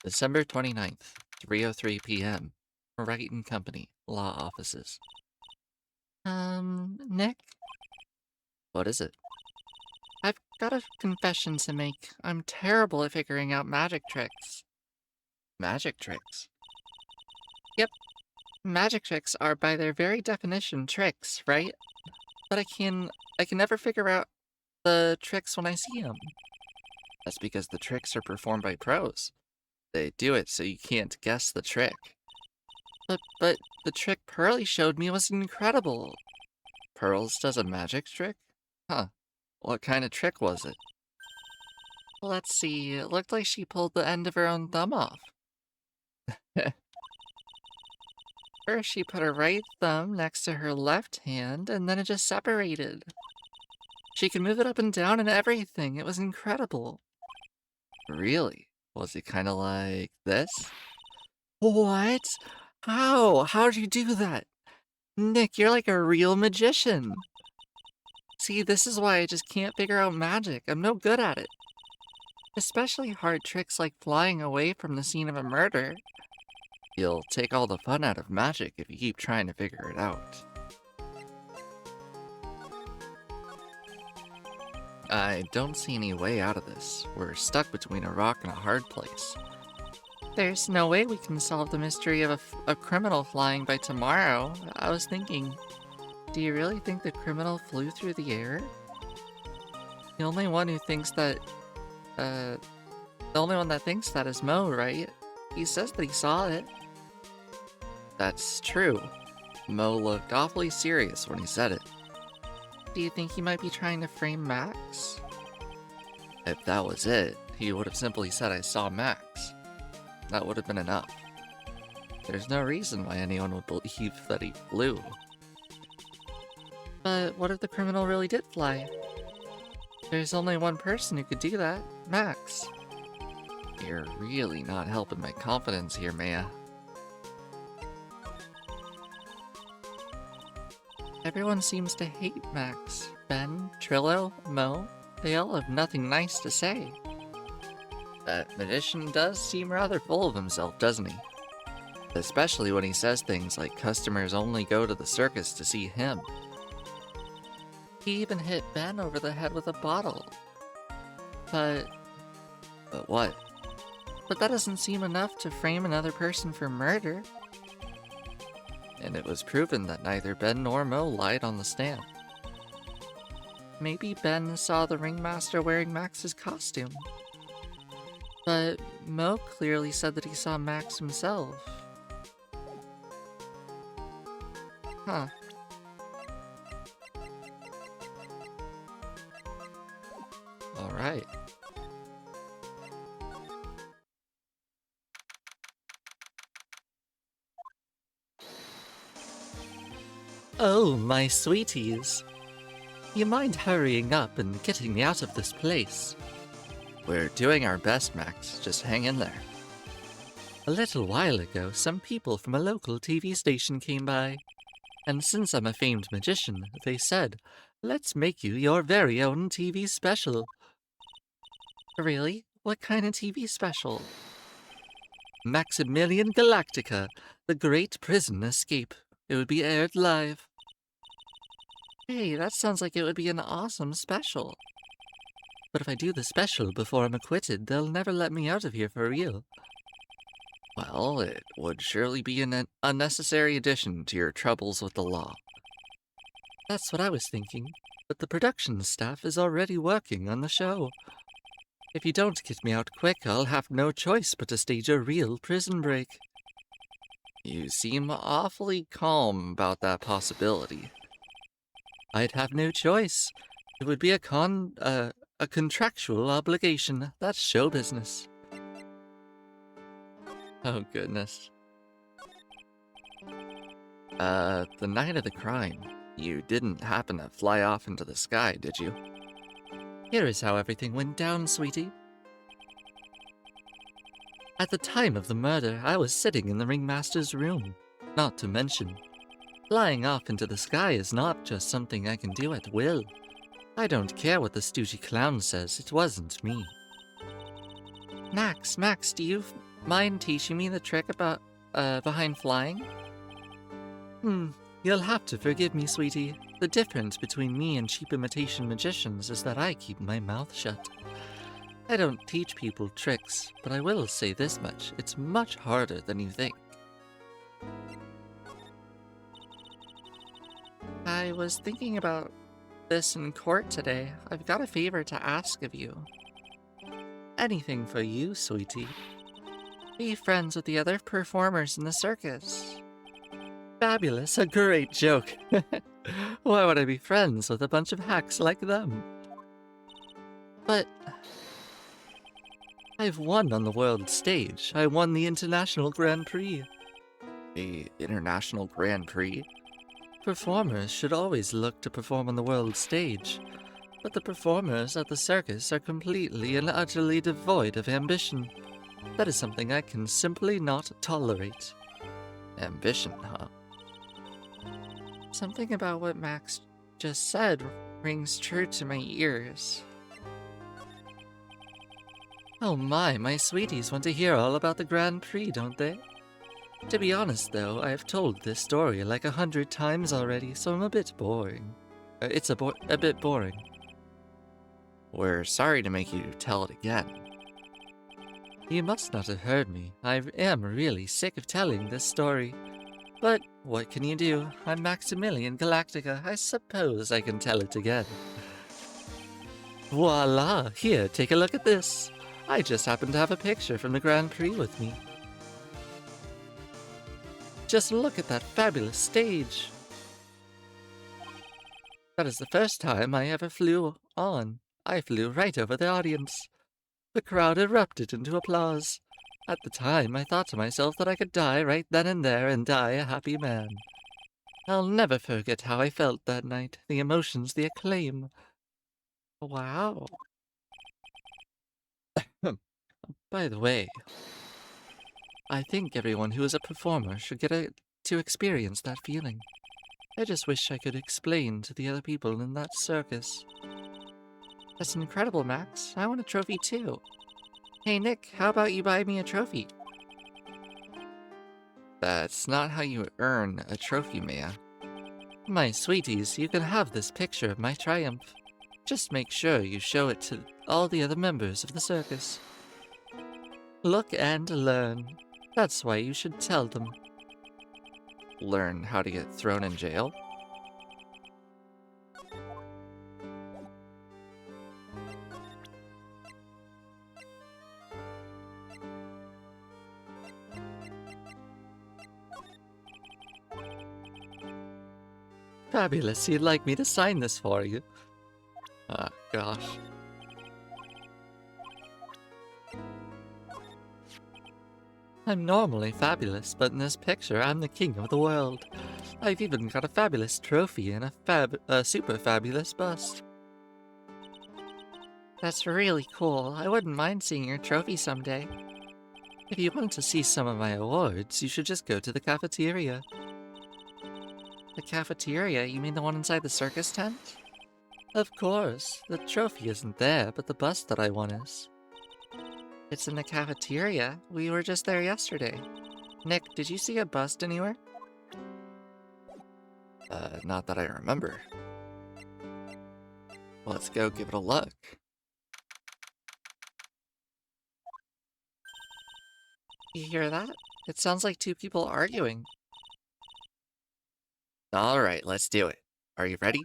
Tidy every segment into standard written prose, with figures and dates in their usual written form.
December 29th, 3:03 p.m. Wright and Company, law offices. Nick, What is it? I've got a confession to make. I'm terrible at figuring out magic tricks. Magic tricks. Yep, magic tricks are by their very definition tricks, right? But I can never figure out the tricks when I see them. That's because the tricks are performed by pros. They do it so you can't guess the trick. But the trick Pearly showed me was incredible. Pearls does a magic trick? Huh. What kind of trick was it? Let's see, it looked like she pulled the end of her own thumb off. First, she put her right thumb next to her left hand, and then it just separated. She could move it up and down and everything. It was incredible. Really? Was it kind of like this? What? How? How'd you do that? Nick, you're like a real magician. See, this is why I just can't figure out magic. I'm no good at it. Especially hard tricks like flying away from the scene of a murder. You'll take all the fun out of magic if you keep trying to figure it out. I don't see any way out of this. We're stuck between a rock and a hard place. There's no way we can solve the mystery of a criminal flying by tomorrow. I was thinking, do you really think the criminal flew through the air? The only one who thinks that, the only one that thinks that is Mo, right? He says that he saw it. That's true. Mo looked awfully serious when he said it. Do you think he might be trying to frame Max? If that was it, he would have simply said I saw Max. That would have been enough. There's no reason why anyone would believe that he flew. But what if the criminal really did fly? There's only one person who could do that, Max. You're really not helping my confidence here, Maya. Everyone seems to hate Max. Ben, Trillo, Mo, they all have nothing nice to say. That magician does seem rather full of himself, doesn't he? Especially when he says things like customers only go to the circus to see him. He even hit Ben over the head with a bottle. But what? But that doesn't seem enough to frame another person for murder. And it was proven that neither Ben nor Mo lied on the stand. Maybe Ben saw the ringmaster wearing Max's costume. But Mo clearly said that he saw Max himself. Huh. Alright. Oh, my sweeties. You mind hurrying up and getting me out of this place? We're doing our best, Max. Just hang in there. A little while ago, some people from a local TV station came by. And since I'm a famed magician, they said, let's make you your very own TV special. Really? What kind of TV special? Maximilian Galactica, the Great Prison Escape. It would be aired live. Hey, that sounds like it would be an awesome special. But if I do the special before I'm acquitted, they'll never let me out of here for real. Well, it would surely be an unnecessary addition to your troubles with the law. That's what I was thinking, but the production staff is already working on the show. If you don't get me out quick, I'll have no choice but to stage a real prison break. You seem awfully calm about that possibility. I'd have no choice. It would be a contractual obligation. That's show business. Oh, goodness. The night of the crime, you didn't happen to fly off into the sky, did you? Here is how everything went down, sweetie. At the time of the murder, I was sitting in the ringmaster's room. Not to mention, flying off into the sky is not just something I can do at will. I don't care what the stoogey clown says, it wasn't me. Max, do you mind teaching me the trick about, behind flying? You'll have to forgive me, sweetie. The difference between me and cheap imitation magicians is that I keep my mouth shut. I don't teach people tricks, but I will say this much. It's much harder than you think. I was thinking about this in court today. I've got a favor to ask of you. Anything for you, sweetie. Be friends with the other performers in the circus. Fabulous, a great joke. Why would I be friends with a bunch of hacks like them? But I've won on the world stage. I won the International Grand Prix. The International Grand Prix? Performers should always look to perform on the world stage, but the performers at the circus are completely and utterly devoid of ambition. That is something I can simply not tolerate. Ambition, huh? Something about what Max just said rings true to my ears. Oh my sweeties want to hear all about the Grand Prix, don't they? To be honest though, I have told this story like 100 times already, so I'm a bit boring. It's a bit boring. We're sorry to make you tell it again. You must not have heard me. I am really sick of telling this story. But what can you do? I'm Maximilian Galactica. I suppose I can tell it again. Voila! Here, take a look at this. I just happen to have a picture from the Grand Prix with me. Just look at that fabulous stage. That is the first time I ever flew on. I flew right over the audience. The crowd erupted into applause. At the time, I thought to myself that I could die right then and there and die a happy man. I'll never forget how I felt that night, the emotions, the acclaim. Wow. By the way, I think everyone who is a performer should get to experience that feeling. I just wish I could explain to the other people in that circus. That's incredible, Max. I want a trophy too. Hey Nick, how about you buy me a trophy? That's not how you earn a trophy, Maya. My sweeties, you can have this picture of my triumph. Just make sure you show it to all the other members of the circus. Look and learn. That's why you should tell them. Learn how to get thrown in jail? Fabulous, you'd like me to sign this for you? Ah, gosh. I'm normally fabulous, but in this picture, I'm the king of the world. I've even got a fabulous trophy and a super fabulous bust. That's really cool. I wouldn't mind seeing your trophy someday. If you want to see some of my awards, you should just go to the cafeteria. The cafeteria? You mean the one inside the circus tent? Of course. The trophy isn't there, but the bust that I won is. It's in the cafeteria. We were just there yesterday. Nick, did you see a bust anywhere? Not that I remember. Let's go give it a look. You hear that? It sounds like two people arguing. Alright, let's do it. Are you ready?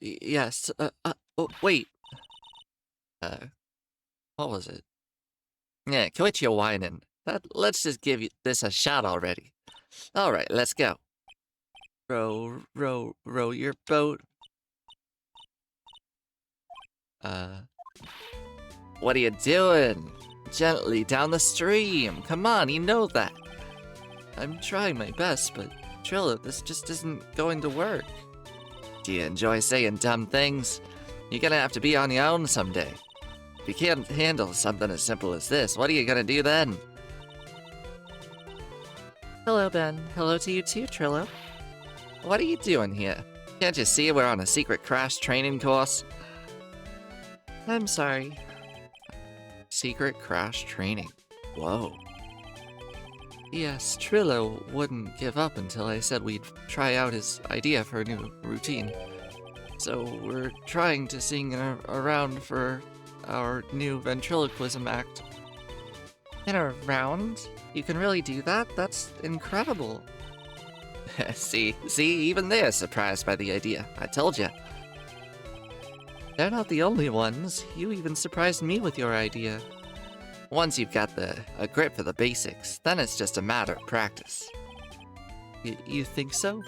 Yes. Oh, wait. What was it? Yeah, quit your whining. Let's just give this a shot already. Alright, let's go. Row your boat. What are you doing? Gently down the stream. Come on, you know that. I'm trying my best, but Trilla, this just isn't going to work. Do you enjoy saying dumb things? You're gonna have to be on your own someday. If you can't handle something as simple as this, what are you gonna do then? Hello, Ben. Hello to you too, Trillo. What are you doing here? Can't you see we're on a secret crash training course? I'm sorry. Secret crash training. Whoa. Yes, Trillo wouldn't give up until I said we'd try out his idea for a new routine. So we're trying to sing around for our new ventriloquism act. In a round? You can really do that? That's incredible. See, even they're surprised by the idea. I told you. They're not the only ones. You even surprised me with your idea. Once you've got a grip for the basics, then it's just a matter of practice. You think so?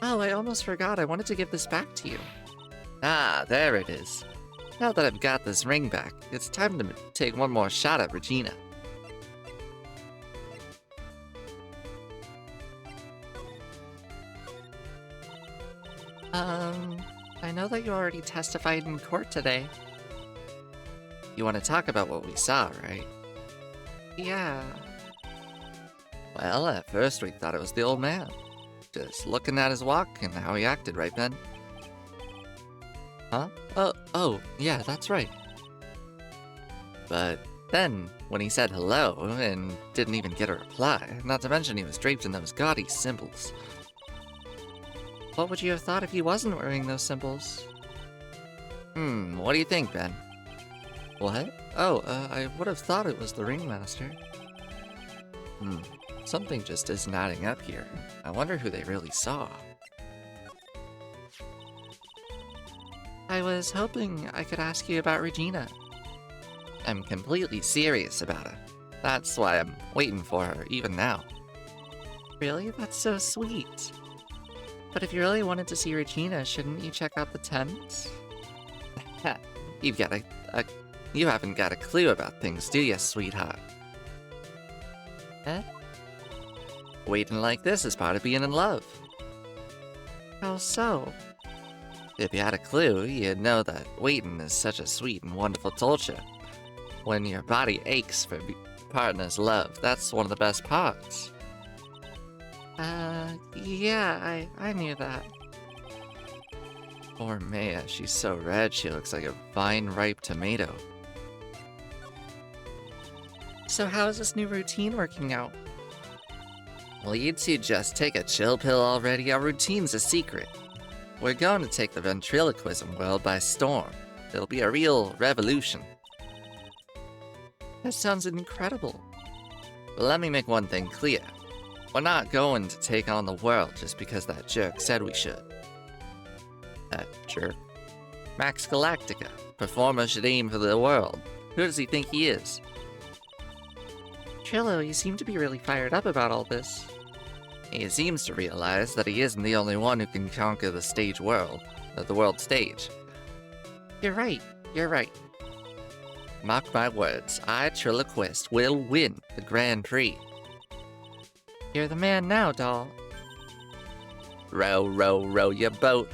Oh, I almost forgot. I wanted to give this back to you. Ah, there it is. Now that I've got this ring back, it's time to take one more shot at Regina. I know that you already testified in court today. You want to talk about what we saw, right? Yeah. Well, at first we thought it was the old man. Just looking at his walk and how he acted, right, Ben? Huh? Oh, yeah, that's right. But then, when he said hello and didn't even get a reply, not to mention he was draped in those gaudy symbols. What would you have thought if he wasn't wearing those symbols? What do you think, Ben? What? Oh, I would have thought it was the ringmaster. Something just isn't adding up here. I wonder who they really saw. I was hoping I could ask you about Regina. I'm completely serious about her. That's why I'm waiting for her, even now. Really? That's so sweet. But if you really wanted to see Regina, shouldn't you check out the tent? You haven't got a clue about things, do you, sweetheart? Eh? Waiting like this is part of being in love. How so? If you had a clue, you'd know that waiting is such a sweet and wonderful torture. When your body aches for partner's love, that's one of the best parts. Yeah, I knew that. Poor Maya, she's so red she looks like a vine-ripe tomato. So how is this new routine working out? Well, you two just take a chill pill already. Our routine's a secret. We're going to take the ventriloquism world by storm. It'll be a real revolution. That sounds incredible. But let me make one thing clear. We're not going to take on the world just because that jerk said we should. That jerk? Max Galactica. Performer should aim for the world. Who does he think he is? Trillo, you seem to be really fired up about all this. He seems to realize that he isn't the only one who can conquer the stage world, the world stage. You're right. Mark my words, I, Triloquist, will win the Grand Prix. You're the man now, doll. Row, row, row your boat.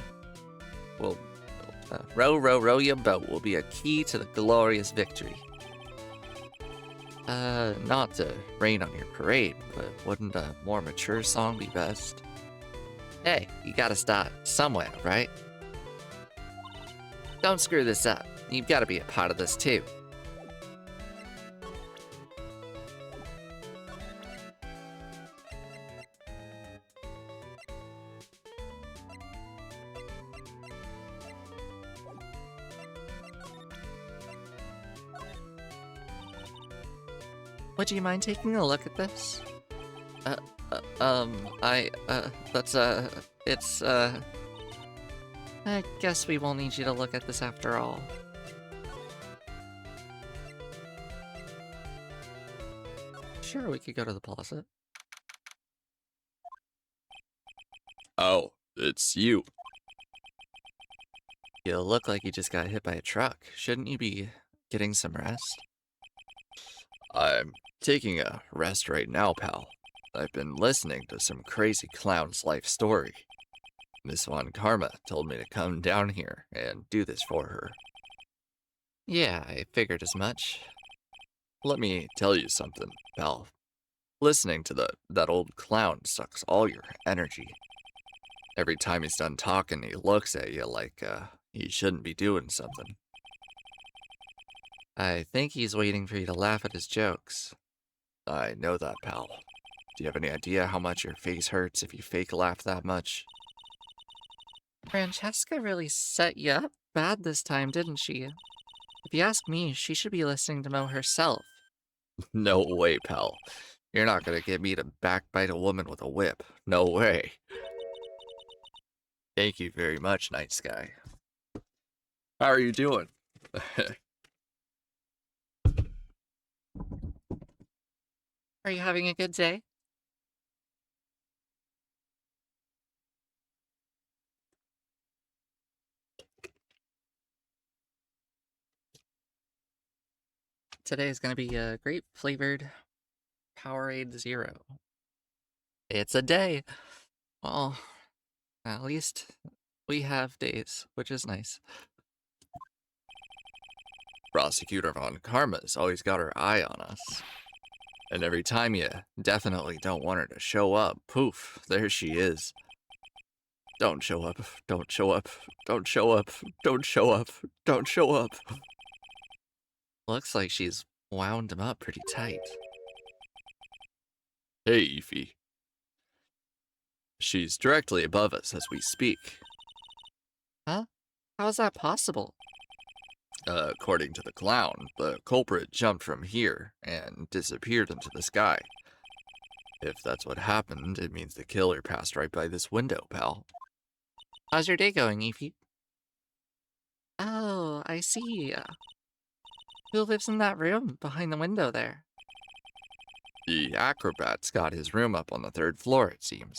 Row, row, row your boat will be a key to the glorious victory. Not to rain on your parade, but wouldn't a more mature song be best? Hey, you gotta start somewhere, right? Don't screw this up. You've gotta be a part of this too. Would you mind taking a look at this? I guess we won't need you to look at this after all. Sure, we could go to the plaza. Oh, it's you. You look like you just got hit by a truck. Shouldn't you be getting some rest? I'm taking a rest right now, pal. I've been listening to some crazy clown's life story. Miss Von Karma told me to come down here and do this for her. Yeah, I figured as much. Let me tell you something, pal. Listening to that old clown sucks all your energy. Every time he's done talking, he looks at you like he shouldn't be doing something. I think he's waiting for you to laugh at his jokes. I know that, pal. Do you have any idea how much your face hurts if you fake laugh that much? Francesca really set you up bad this time, didn't she? If you ask me, she should be listening to Mo herself. No way, pal. You're not gonna get me to backbite a woman with a whip. No way. Thank you very much, Night Sky. How are you doing? Are you having a good day? Today is going to be a grape flavored Powerade Zero. It's a day. Well, at least we have days, which is nice. Prosecutor Von Karma's always got her eye on us. And every time you definitely don't want her to show up, poof, there she is. Don't show up, don't show up, don't show up, don't show up, don't show up. Looks like she's wound him up pretty tight. Hey, Eefy. She's directly above us as we speak. How is that possible? According to the clown, the culprit jumped from here and disappeared into the sky. If that's what happened, it means the killer passed right by this window, pal. How's your day going, Eefy? Oh, I see. Who lives in that room behind the window there? The acrobat's got his room up on the 3rd floor, it seems.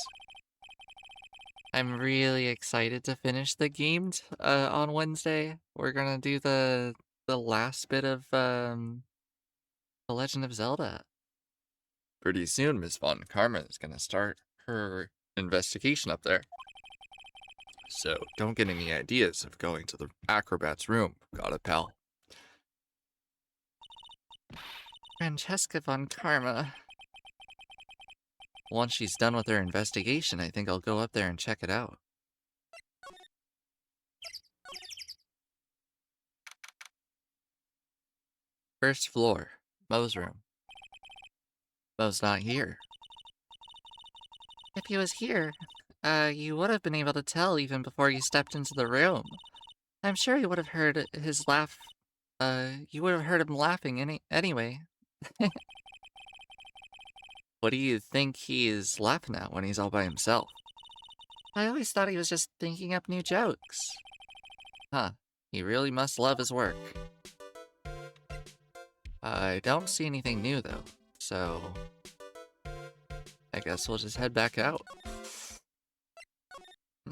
I'm really excited to finish the game on Wednesday. We're gonna do the last bit of The Legend of Zelda. Pretty soon, Miss Von Karma is gonna start her investigation up there. So don't get any ideas of going to the acrobat's room. Got it, pal? Francesca Von Karma. Once she's done with her investigation, I think I'll go up there and check it out. First floor, Mo's room. Mo's not here. If he was here, you would have been able to tell even before you stepped into the room. I'm sure you would have heard his laugh. You would have heard him laughing anyway. What do you think he's laughing at when he's all by himself? I always thought he was just thinking up new jokes. Huh, he really must love his work. I don't see anything new though, so I guess we'll just head back out.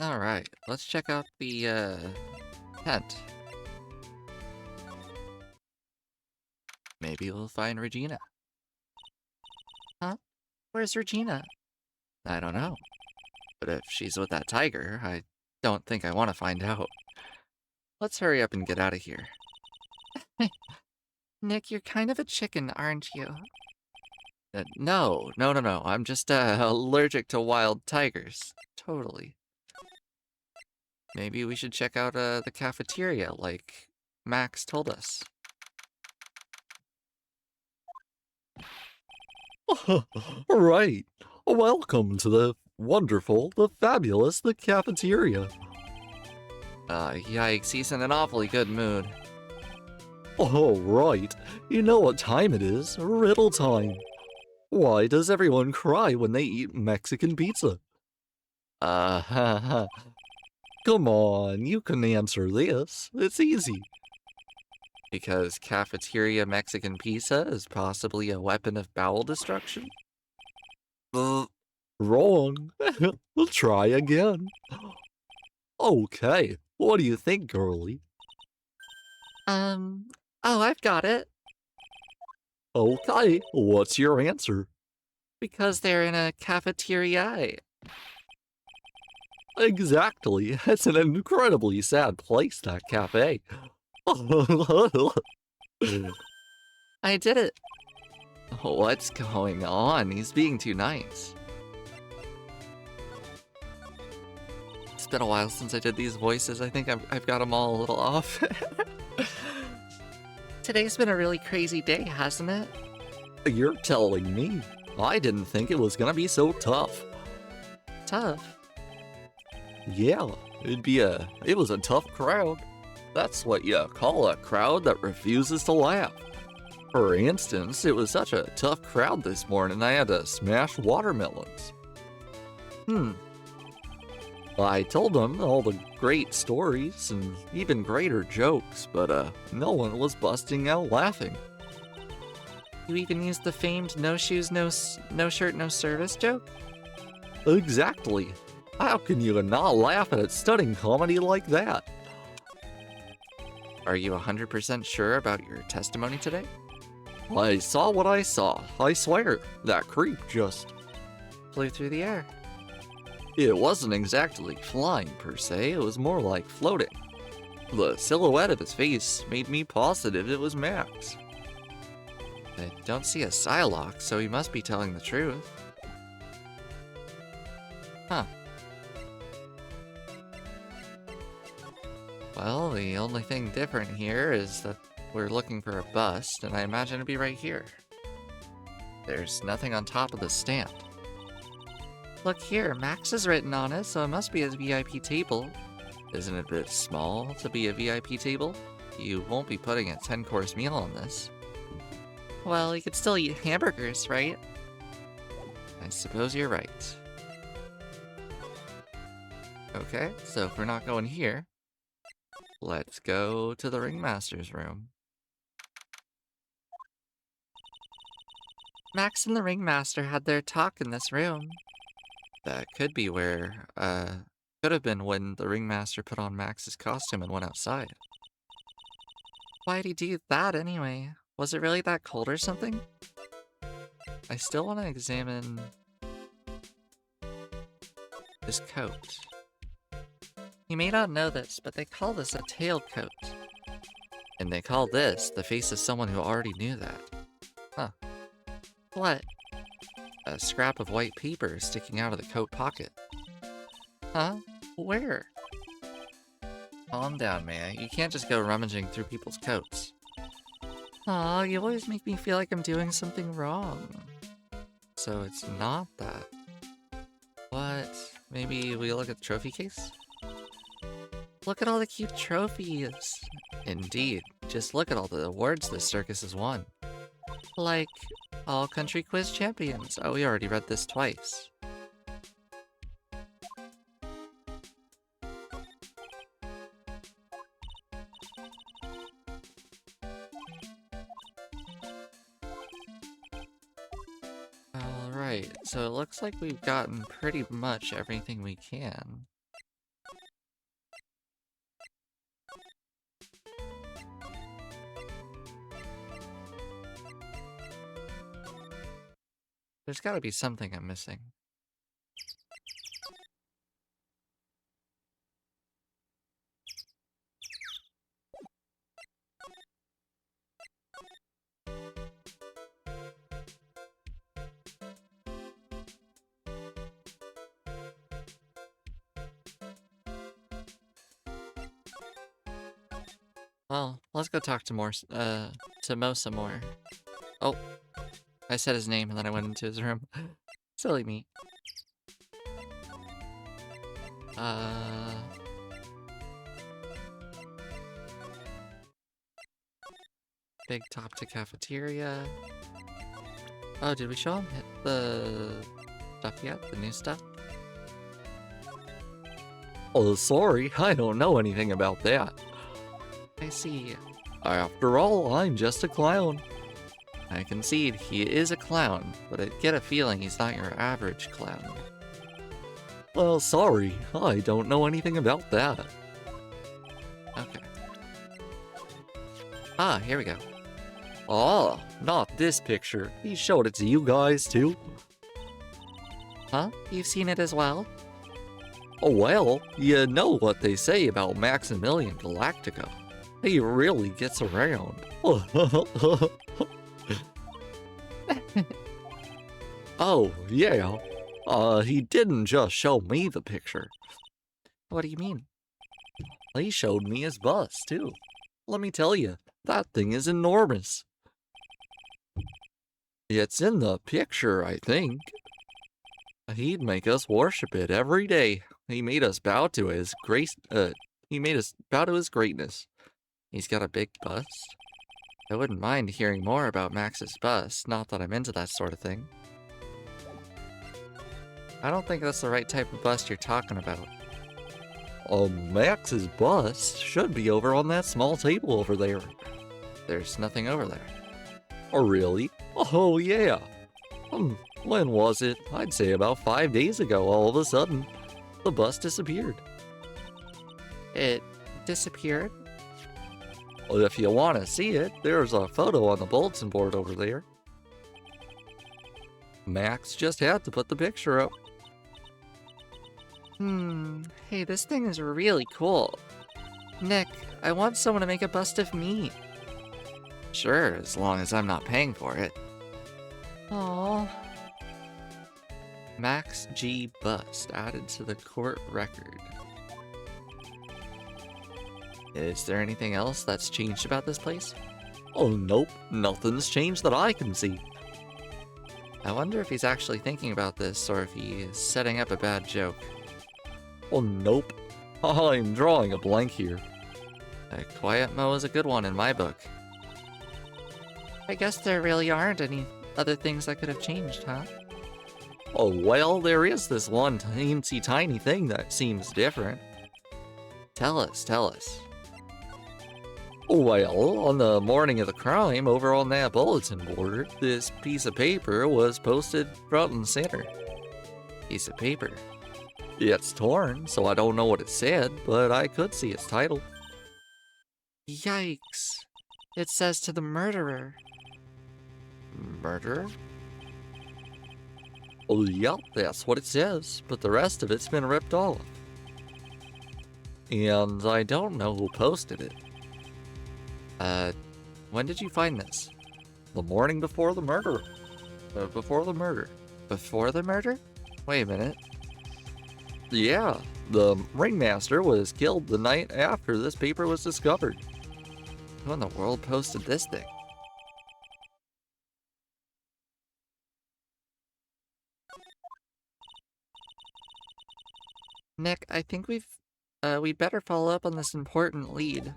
Alright, let's check out the tent. Maybe we'll find Regina. Where's Regina? I don't know. But if she's with that tiger, I don't think I want to find out. Let's hurry up and get out of here. Nick, you're kind of a chicken, aren't you? No. I'm just allergic to wild tigers. Totally. Maybe we should check out the cafeteria like Max told us. Right. Welcome to the wonderful, the fabulous, the cafeteria. Yikes, he's in an awfully good mood. Oh, right. You know what time it is. Riddle time. Why does everyone cry when they eat Mexican pizza? Come on, you can answer this. It's easy. Because cafeteria Mexican pizza is possibly a weapon of bowel destruction? Wrong. We'll try again. Okay, what do you think, girlie? Oh, I've got it. Okay, what's your answer? Because they're in a cafeteria. Exactly. It's an incredibly sad place, that cafe. I did it. What's going on? He's being too nice. It's been a while since I did these voices. I think I've got them all a little off. Today's been a really crazy day, hasn't it? You're telling me. I didn't think it was gonna be so tough. Tough. Yeah, it was a tough crowd. That's what you call a crowd that refuses to laugh. For instance, it was such a tough crowd this morning I had to smash watermelons. I told them all the great stories and even greater jokes, but no one was busting out laughing. You even used the famed no shoes, no shirt, no service joke? Exactly. How can you not laugh at a stunning comedy like that? Are you 100% sure about your testimony today? I saw what I saw. I swear, that creep just... Flew through the air. It wasn't exactly flying per se, it was more like floating. The silhouette of his face made me positive it was Max. I don't see a Psylocke, so he must be telling the truth. Huh. Well, the only thing different here is that we're looking for a bust, and I imagine it'd be right here. There's nothing on top of the stand. Look here, Max is written on it, so it must be his VIP table. Isn't it a bit small to be a VIP table? You won't be putting a 10-course meal on this. Well, you could still eat hamburgers, right? I suppose you're right. Okay, so if we're not going here, let's go to the Ringmaster's room. Max and the Ringmaster had their talk in this room. That could be where, could have been when the Ringmaster put on Max's costume and went outside. Why'd he do that anyway? Was it really that cold or something? I still want to examine his coat. You may not know this, but they call this a tailcoat. And they call this the face of someone who already knew that. Huh. What? A scrap of white paper sticking out of the coat pocket. Huh? Where? Calm down, Maya. You can't just go rummaging through people's coats. Aw, you always make me feel like I'm doing something wrong. So it's not that. What? Maybe we look at the trophy case? Look at all the cute trophies. Indeed. Just look at all the awards this circus has won. Like, all country quiz champions. Oh, we already read this twice. Alright, so it looks like we've gotten pretty much everything we can. There's gotta be something I'm missing. Well, let's go talk to Mo some more. Oh, I said his name and then I went into his room. Silly me. Big top to cafeteria. Oh, did we show him the stuff yet? The new stuff? Oh, sorry, I don't know anything about that. I see. After all, I'm just a clown. I concede he is a clown, but I get a feeling he's not your average clown. Well, sorry, I don't know anything about that. Okay. Ah, here we go. Oh, not this picture. He showed it to you guys too. Huh? You've seen it as well? Oh well, you know what they say about Maximilian Galactica. He really gets around. Oh, yeah. He didn't just show me the picture. What do you mean? He showed me his bust, too. Let me tell you, That thing is enormous. It's in the picture, I think. He'd make us worship it every day. He made us bow to his grace. He made us bow to his greatness. He's got a big bust. I wouldn't mind hearing more about Max's bust, not that I'm into that sort of thing. I don't think that's the right type of bust you're talking about. Max's bust should be over on that small table over there. There's nothing over there. Oh, really? Oh, yeah. When was it? I'd say about 5 days ago, all of a sudden. The bust disappeared. It disappeared? Well, if you want to see it, there's a photo on the bulletin board over there. Max just had to put the picture up. Hey, this thing is really cool. Nick, I want someone to make a bust of me. Sure, as long as I'm not paying for it. Aww. Max G. Bust added to the court record. Is there anything else that's changed about this place? Oh, nope. Nothing's changed that I can see. I wonder if he's actually thinking about this or if he is setting up a bad joke. Oh, nope. I'm drawing a blank here. A quiet Mo is a good one in my book. I guess there really aren't any other things that could have changed, huh? Oh, well, there is this one teensy tiny thing that seems different. Tell us, tell us. Well, on the morning of the crime, over on that bulletin board, this piece of paper was posted front and center. Piece of paper. It's torn, so I don't know what it said, but I could see its title. Yikes. It says to the murderer. Murderer? Oh, yep, that's what it says, but the rest of it's been ripped off. And I don't know who posted it. When did you find this? The morning before the murder. Before the murder. Before the murder? Wait a minute. Yeah, the ringmaster was killed the night after this paper was discovered. Who in the world posted this thing? Nick, I think we'd better follow up on this important lead.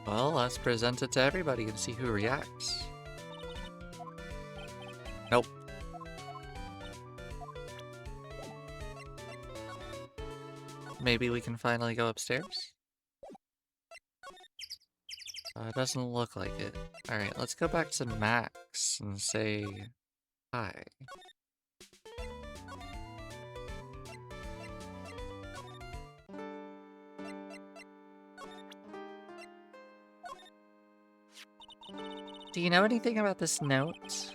Well, let's present it to everybody and see who reacts. Nope. Maybe we can finally go upstairs? It doesn't look like it. Alright, let's go back to Max and say hi. Do you know anything about this note?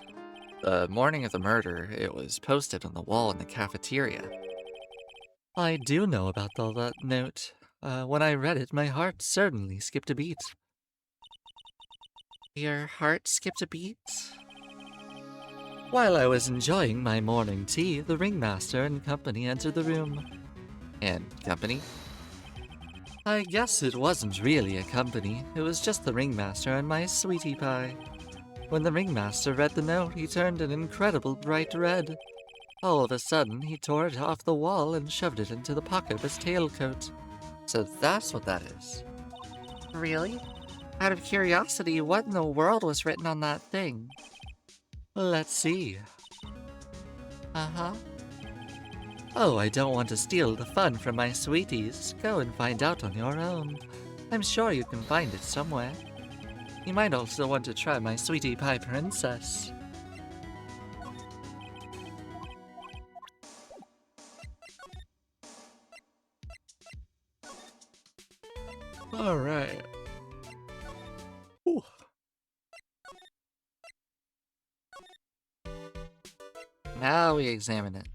The morning of the murder, it was posted on the wall in the cafeteria. I do know about all that note. When I read it, my heart certainly skipped a beat. Your heart skipped a beat? While I was enjoying my morning tea, the ringmaster and company entered the room. And company? I guess it wasn't really a company. It was just the ringmaster and my sweetie pie. When the ringmaster read the note, he turned an incredible bright red. All of a sudden, he tore it off the wall and shoved it into the pocket of his tailcoat. So that's what that is. Really? Out of curiosity, what in the world was written on that thing? Let's see. Uh-huh. Oh, I don't want to steal the fun from my sweeties. Go and find out on your own. I'm sure you can find it somewhere. You might also want to try my sweetie pie princess. Alright. Now we examine it.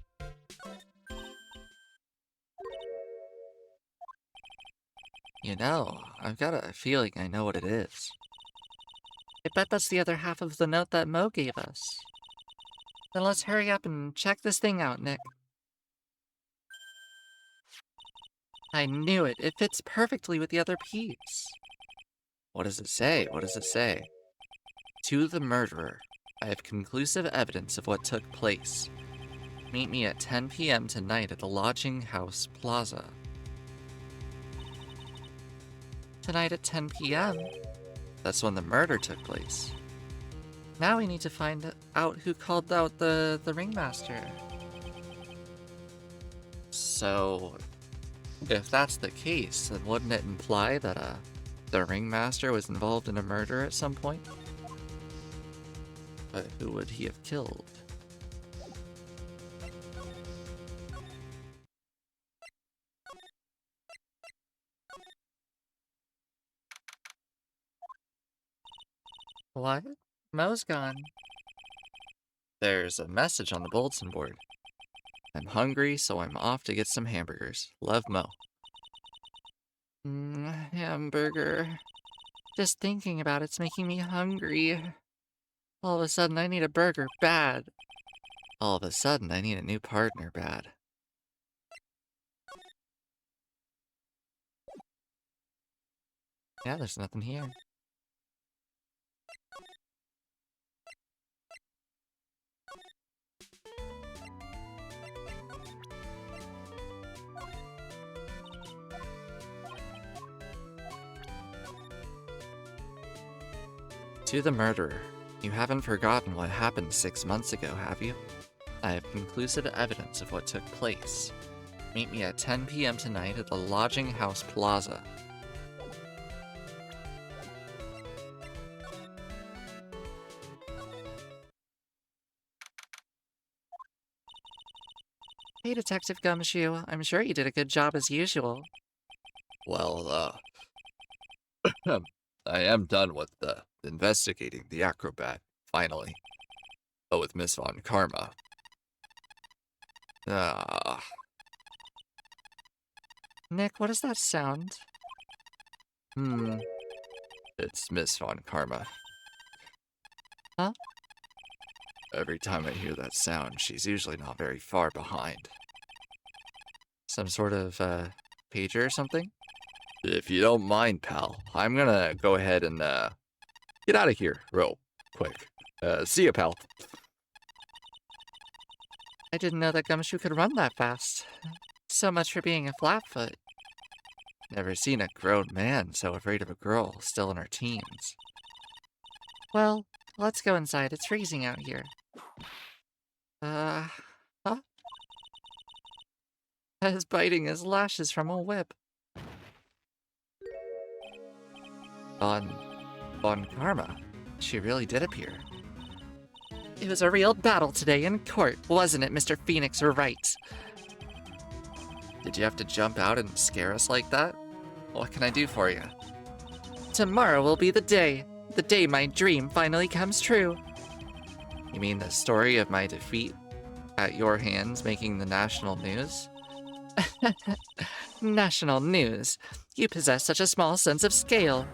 You know, I've got a feeling I know what it is. It bet that's the other half of the note that Mo gave us. Then let's hurry up and check this thing out, Nick. I knew it. It fits perfectly with the other piece. What does it say? What does it say? To the murderer, I have conclusive evidence of what took place. Meet me at 10 p.m. tonight at the Lodging House Plaza. Tonight at 10 p.m.? That's when the murder took place. Now we need to find out who called out the ringmaster. So, if that's the case, then wouldn't it imply that the ringmaster was involved in a murder at some point? But who would he have killed? What? Mo's gone. There's a message on the bulletin board. I'm hungry, so I'm off to get some hamburgers. Love, Mo. Hamburger. Just thinking about it's making me hungry. All of a sudden, I need a burger bad. All of a sudden, I need a new partner bad. Yeah, there's nothing here. To the murderer, you haven't forgotten what happened 6 months ago, have you? I have conclusive evidence of what took place. Meet me at 10 p.m. tonight at the Lodging House Plaza. Hey, Detective Gumshoe. I'm sure you did a good job as usual. Well, I am done with investigating the acrobat, finally. But with Miss Von Karma. Nick, what does that sound? It's Miss Von Karma. Huh? Every time I hear that sound, she's usually not very far behind. Some sort of, pager or something? If you don't mind, pal, I'm gonna go ahead and, get out of here real quick. See ya, pal. I didn't know that Gumshoe could run that fast. So much for being a flatfoot. Never seen a grown man so afraid of a girl still in her teens. Well, let's go inside. It's freezing out here. Huh? As biting his lashes from a whip. Von Karma. She really did appear. It was a real battle today in court, wasn't it, Mr. Phoenix Wright? Did you have to jump out and scare us like that? What can I do for you? Tomorrow will be the day my dream finally comes true. You mean the story of my defeat at your hands making the national news? National news. You possess such a small sense of scale.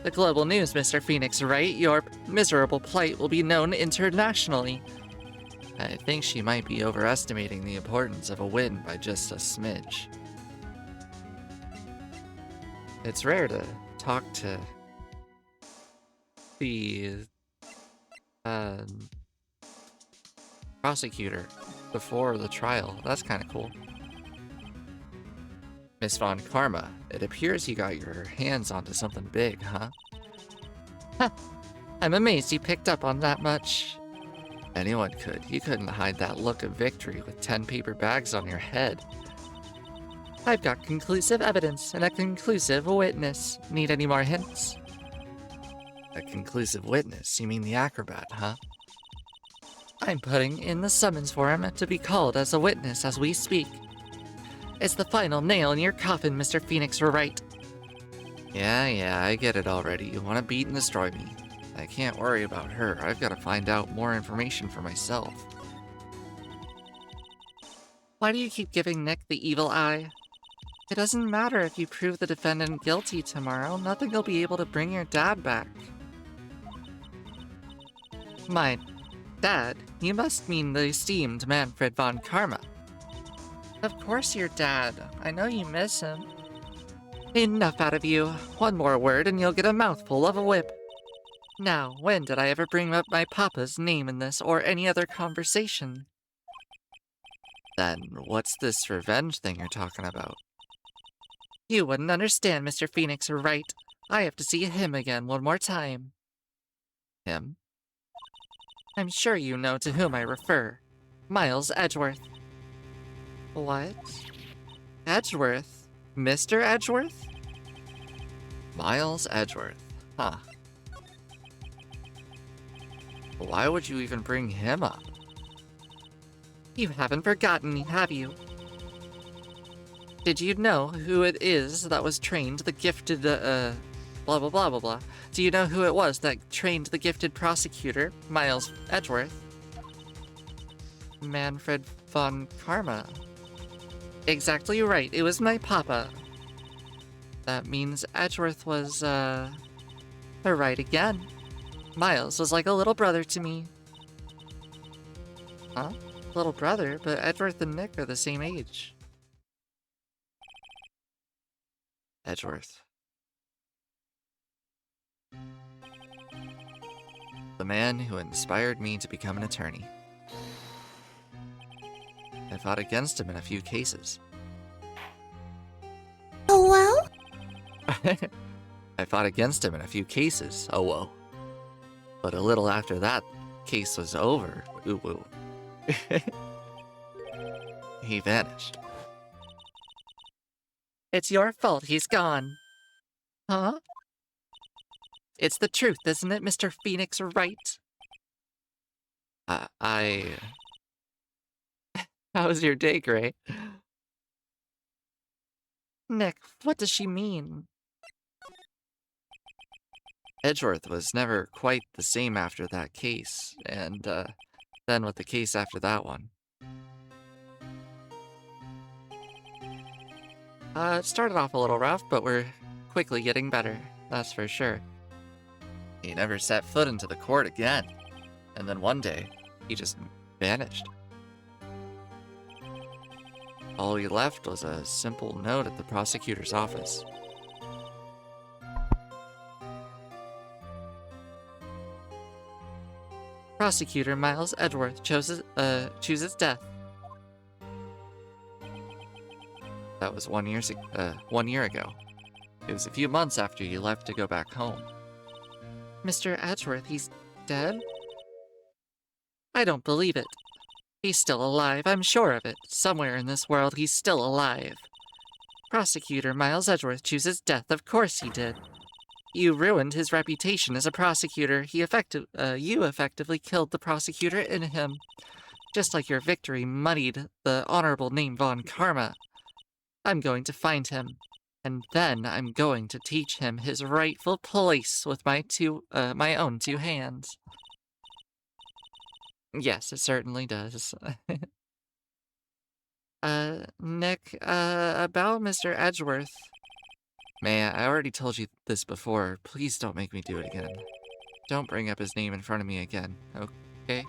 The global news, Mr. Phoenix Wright. Your miserable plight will be known internationally. I think she might be overestimating the importance of a win by just a smidge. It's rare to talk to the prosecutor before the trial. That's kind of cool. Miss Von Karma, it appears you got your hands onto something big, huh? I'm amazed you picked up on that much. Anyone could. You couldn't hide that look of victory with 10 paper bags on your head. I've got conclusive evidence and a conclusive witness. Need any more hints? A conclusive witness? You mean the acrobat, huh? I'm putting in the summons for him to be called as a witness as we speak. It's the final nail in your coffin, Mr. Phoenix Wright. Yeah, I get it already. You want to beat and destroy me. I can't worry about her. I've got to find out more information for myself. Why do you keep giving Nick the evil eye? It doesn't matter if you prove the defendant guilty tomorrow. Nothing will be able to bring your dad back. My dad? You must mean the esteemed Manfred von Karma. Of course your dad. I know you miss him. Enough out of you. One more word and you'll get a mouthful of a whip. Now, when did I ever bring up my papa's name in this or any other conversation? Then what's this revenge thing you're talking about? You wouldn't understand, Mr. Phoenix, right? I have to see him again one more time. Him? I'm sure you know to whom I refer. Miles Edgeworth. What? Edgeworth? Mr. Edgeworth? Miles Edgeworth. Huh. Why would you even bring him up? You haven't forgotten, have you? Did you know who it is that was trained the gifted, blah blah blah blah blah? Do you know who it was that trained the gifted prosecutor, Miles Edgeworth? Manfred von Karma. Exactly right, it was my papa. That means Edgeworth was, right again. Miles was like a little brother to me. Huh? Little brother, but Edgeworth and Nick are the same age. Edgeworth. The man who inspired me to become an attorney. I fought against him in a few cases. Oh well? I fought against him in a few cases, oh whoa. But a little after that case was over, ooh woo. He vanished. It's your fault he's gone. Huh? It's the truth, isn't it, Mr. Phoenix, right? How's your day, Gray? Nick, what does she mean? Edgeworth was never quite the same after that case, and, then with the case after that one. It started off a little rough, but we're quickly getting better, that's for sure. He never set foot into the court again, and then one day, he just vanished. All he left was a simple note at the prosecutor's office. Prosecutor Miles Edgeworth chooses death. That was 1 year ago. It was a few months after you left to go back home. Mr. Edgeworth, he's dead? I don't believe it. He's still alive, I'm sure of it. Somewhere in this world, he's still alive. Prosecutor Miles Edgeworth chooses death, of course he did. You ruined his reputation as a prosecutor. You effectively killed the prosecutor in him. Just like your victory muddied the honorable name Von Karma. I'm going to find him, and then I'm going to teach him his rightful place with my own two hands. Yes, it certainly does. Nick, about Mr. Edgeworth. Maya, I already told you this before. Please don't make me do it again. Don't bring up his name in front of me again, okay?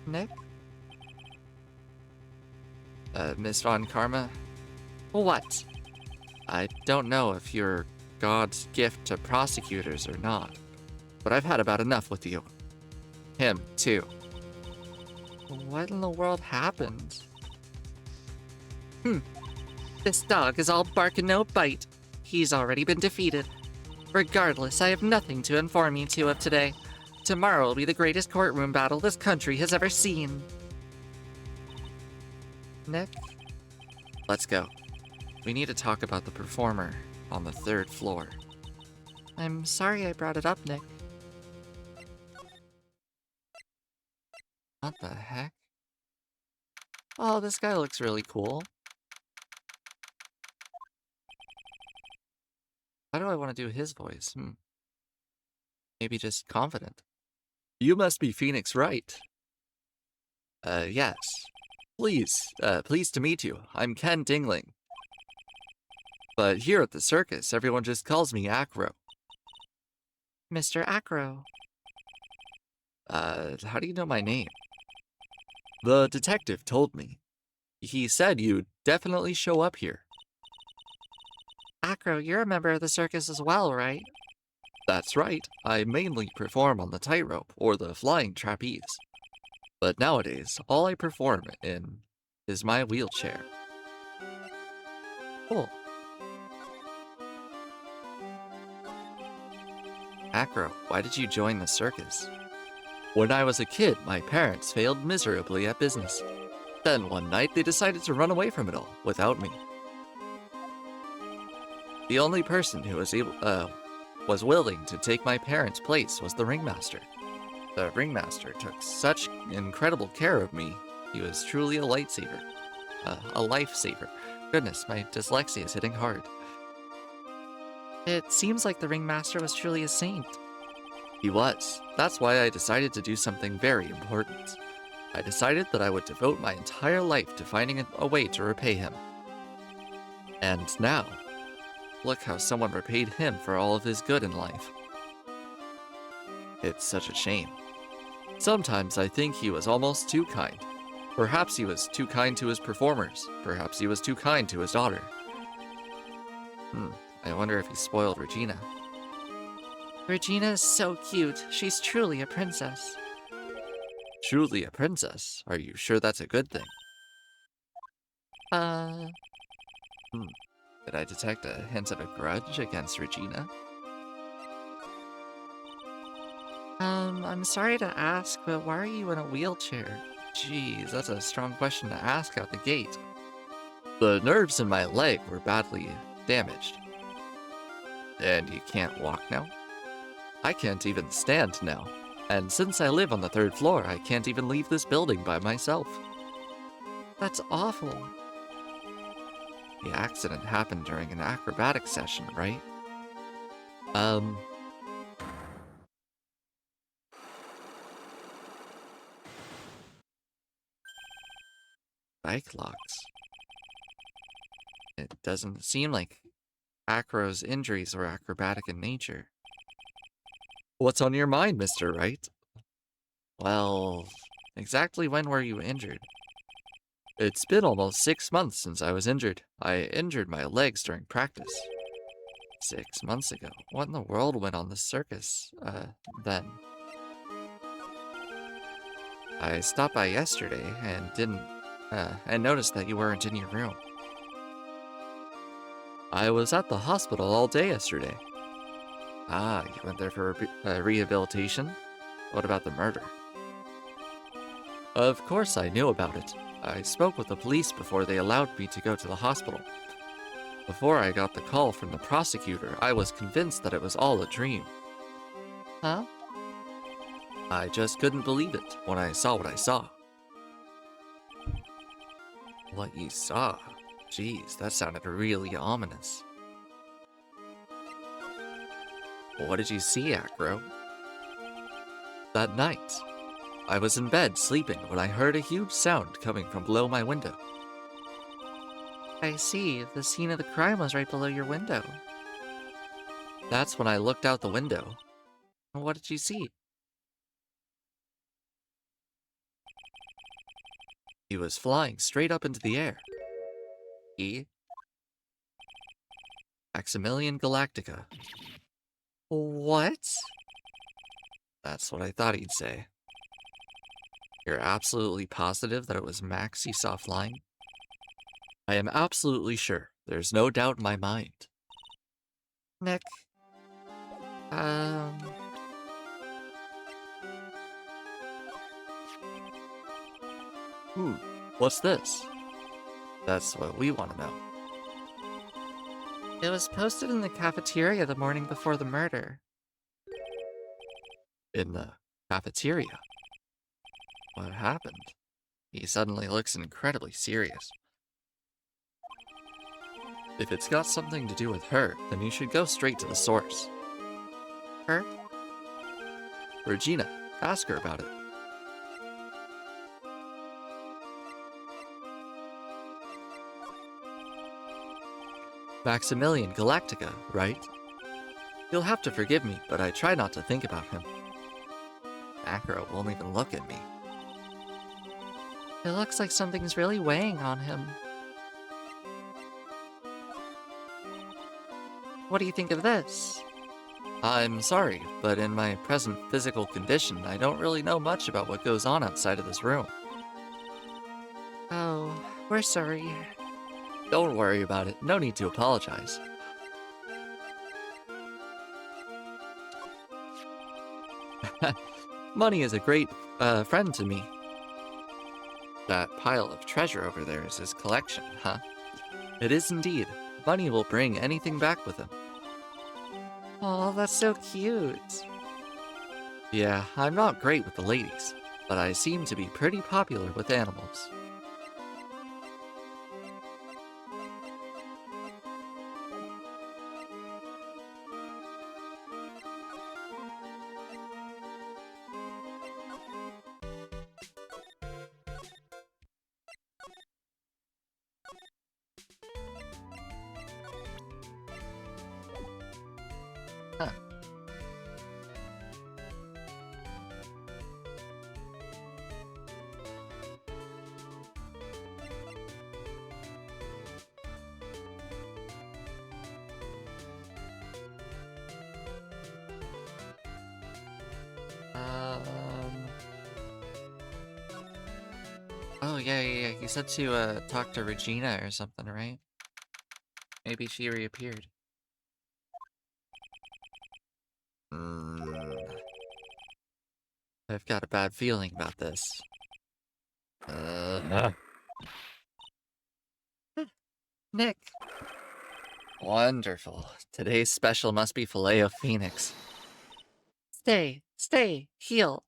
Nick? Miss Von Karma? What? I don't know if you're God's gift to prosecutors or not, but I've had about enough with you. Him, too. What in the world happened? This dog is all bark and no bite. He's already been defeated. Regardless, I have nothing to inform you two of today. Tomorrow will be the greatest courtroom battle this country has ever seen. Nick? Let's go. We need to talk about the performer on the 3rd floor. I'm sorry I brought it up, Nick. What the heck? Oh, this guy looks really cool. Why do I want to do his voice? Maybe just confident. You must be Phoenix Wright. Yes. Pleased to meet you. I'm Ken Dingling. But here at the circus, everyone just calls me Acro. Mr. Acro. How do you know my name? The detective told me. He said you'd definitely show up here. Acro, you're a member of the circus as well, right? That's right, I mainly perform on the tightrope or the flying trapeze. But nowadays, all I perform in is my wheelchair. Cool. Acro, why did you join the circus? When I was a kid, my parents failed miserably at business. Then one night they decided to run away from it all without me. The only person who was willing to take my parents' place was the ringmaster. The ringmaster took such incredible care of me. He was truly a lightsaber. A lifesaver. Goodness, my dyslexia is hitting hard. It seems like the ringmaster was truly a saint. He was. That's why I decided to do something very important. I decided that I would devote my entire life to finding a way to repay him. And now, look how someone repaid him for all of his good in life. It's such a shame. Sometimes I think he was almost too kind. Perhaps he was too kind to his performers. Perhaps he was too kind to his daughter. I wonder if he spoiled Regina. Regina is so cute. She's truly a princess. Truly a princess? Are you sure that's a good thing? Did I detect a hint of a grudge against Regina? I'm sorry to ask, but why are you in a wheelchair? Geez, that's a strong question to ask out the gate. The nerves in my leg were badly damaged. And you can't walk now? I can't even stand now. And since I live on the 3rd floor, I can't even leave this building by myself. That's awful. The accident happened during an acrobatic session, right? Bike locks. It doesn't seem like Acro's injuries were acrobatic in nature. What's on your mind, Mr. Wright? Well, exactly when were you injured? It's been almost 6 months since I was injured. I injured my legs during practice. 6 months ago? What in the world went on the circus, then? I stopped by yesterday and noticed that you weren't in your room. I was at the hospital all day yesterday. Ah, you went there for rehabilitation? What about the murder? Of course I knew about it. I spoke with the police before they allowed me to go to the hospital. Before I got the call from the prosecutor, I was convinced that it was all a dream. Huh? I just couldn't believe it when I saw what I saw. What you saw? Jeez, that sounded really ominous. What did you see, Acro? That night, I was in bed sleeping when I heard a huge sound coming from below my window. I see. The scene of the crime was right below your window. That's when I looked out the window. What did you see? He was flying straight up into the air. Maximilian Galactica. What? That's what I thought he'd say. You're absolutely positive that it was Max you saw flying? I am absolutely sure. There's no doubt in my mind. Nick. What's this? That's what we want to know. It was posted in the cafeteria the morning before the murder. In the cafeteria? What happened? He suddenly looks incredibly serious. If it's got something to do with her, then you should go straight to the source. Her? Regina, ask her about it. Maximilian Galactica, right? You'll have to forgive me, but I try not to think about him. Macro won't even look at me. It looks like something's really weighing on him. What do you think of this? I'm sorry, but in my present physical condition, I don't really know much about what goes on outside of this room. Oh, we're sorry. Don't worry about it. No need to apologize. Money is a great friend to me. That pile of treasure over there is his collection, huh? It is indeed. Money will bring anything back with him. Oh, that's so cute. Yeah, I'm not great with the ladies, but I seem to be pretty popular with animals. Huh. Oh, yeah. You said to, talk to Regina or something, right? Maybe she reappeared. I've got a bad feeling about this. Nick, Wonderful. Today's special must be filet of phoenix. stay, heal.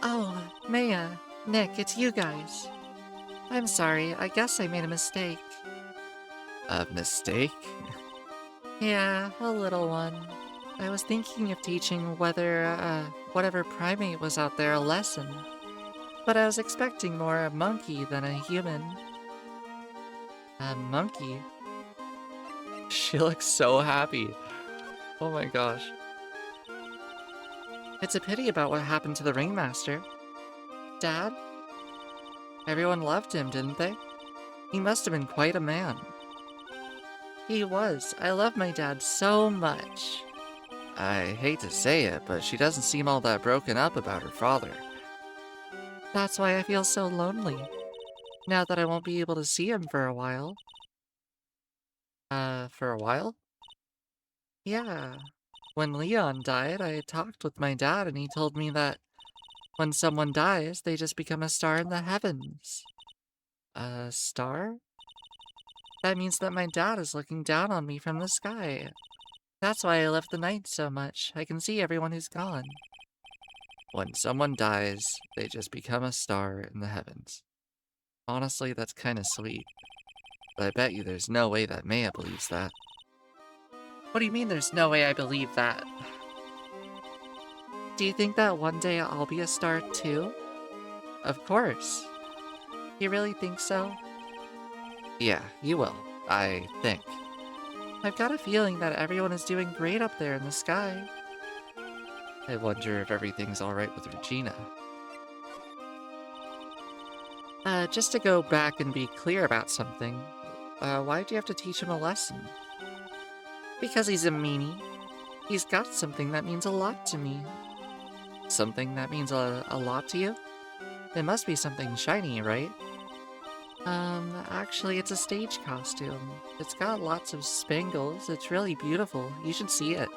Oh, Maya, Nick, it's you guys. I'm sorry, I guess I made a mistake. A mistake? Yeah, a little one. I was thinking of teaching whatever primate was out there a lesson. But I was expecting more a monkey than a human. A monkey? She looks so happy. Oh my gosh. It's a pity about what happened to the ringmaster. Dad? Everyone loved him, didn't they? He must have been quite a man. He was. I love my dad so much. I hate to say it, but she doesn't seem all that broken up about her father. That's why I feel so lonely. Now that I won't be able to see him for a while. For a while? Yeah. When Leon died, I talked with my dad and he told me that when someone dies, they just become a star in the heavens. A star? That means that my dad is looking down on me from the sky. That's why I love the night so much. I can see everyone who's gone. When someone dies, they just become a star in the heavens. Honestly, that's kinda sweet. But I bet you there's no way that Maya believes that. What do you mean there's no way I believe that? Do you think that one day I'll be a star too? Of course. You really think so? Yeah, you will. I think. I've got a feeling that everyone is doing great up there in the sky. I wonder if everything's alright with Regina. Just to go back and be clear about something, why'd you have to teach him a lesson? Because he's a meanie. He's got something that means a lot to me. Something that means a lot to you? It must be something shiny, right? Actually, it's a stage costume. It's got lots of spangles. It's really beautiful. You should see it.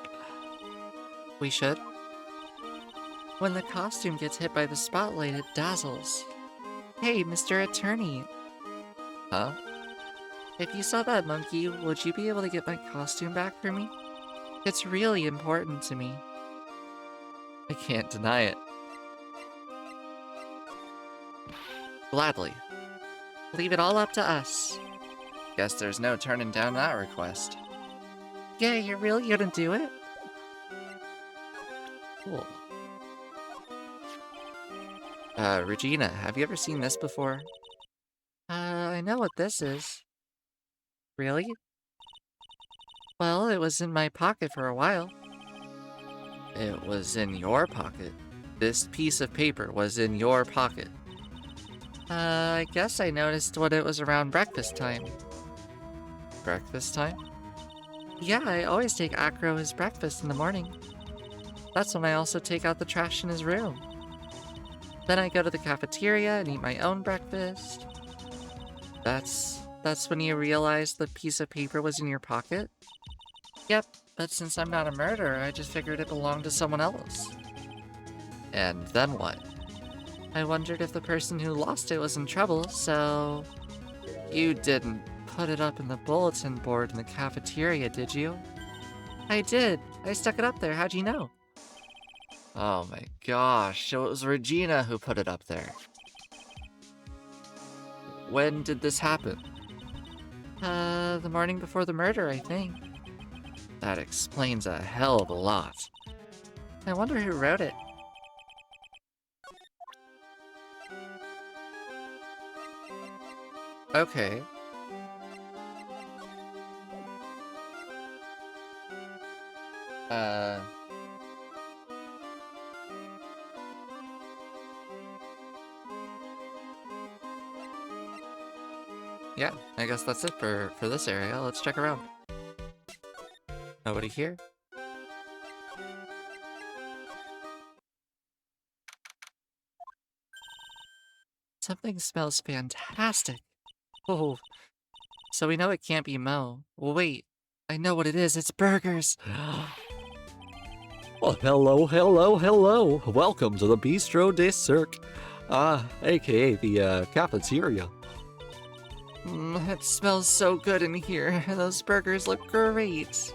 We should? When the costume gets hit by the spotlight, it dazzles. Hey, Mr. Attorney. Huh? If you saw that monkey, would you be able to get my costume back for me? It's really important to me. I can't deny it. Gladly. Leave it all up to us. Guess there's no turning down that request. Yeah, you're really gonna do it? Cool. Regina, have you ever seen this before? I know what this is. Really? Well, it was in my pocket for a while. It was in your pocket. This piece of paper was in your pocket. I guess I noticed when it was around breakfast time. Breakfast time? Yeah, I always take Acro his breakfast in the morning. That's when I also take out the trash in his room. Then I go to the cafeteria and eat my own breakfast. That's when you realized the piece of paper was in your pocket? Yep, but since I'm not a murderer, I just figured it belonged to someone else. And then what? I wondered if the person who lost it was in trouble, so... You didn't. Put it up in the bulletin board in the cafeteria, did you? I did. I stuck it up there. How'd you know? Oh my gosh, so it was Regina who put it up there. When did this happen? The morning before the murder, I think. That explains a hell of a lot. I wonder who wrote it. Okay. Yeah, I guess that's it for this area. Let's check around. Nobody here? Something smells fantastic. Oh, so we know it can't be Mo. Well, wait, I know what it is. It's burgers. Well, hello. Welcome to the Bistro des Cirque, aka the cafeteria. It smells so good in here. Those burgers look great.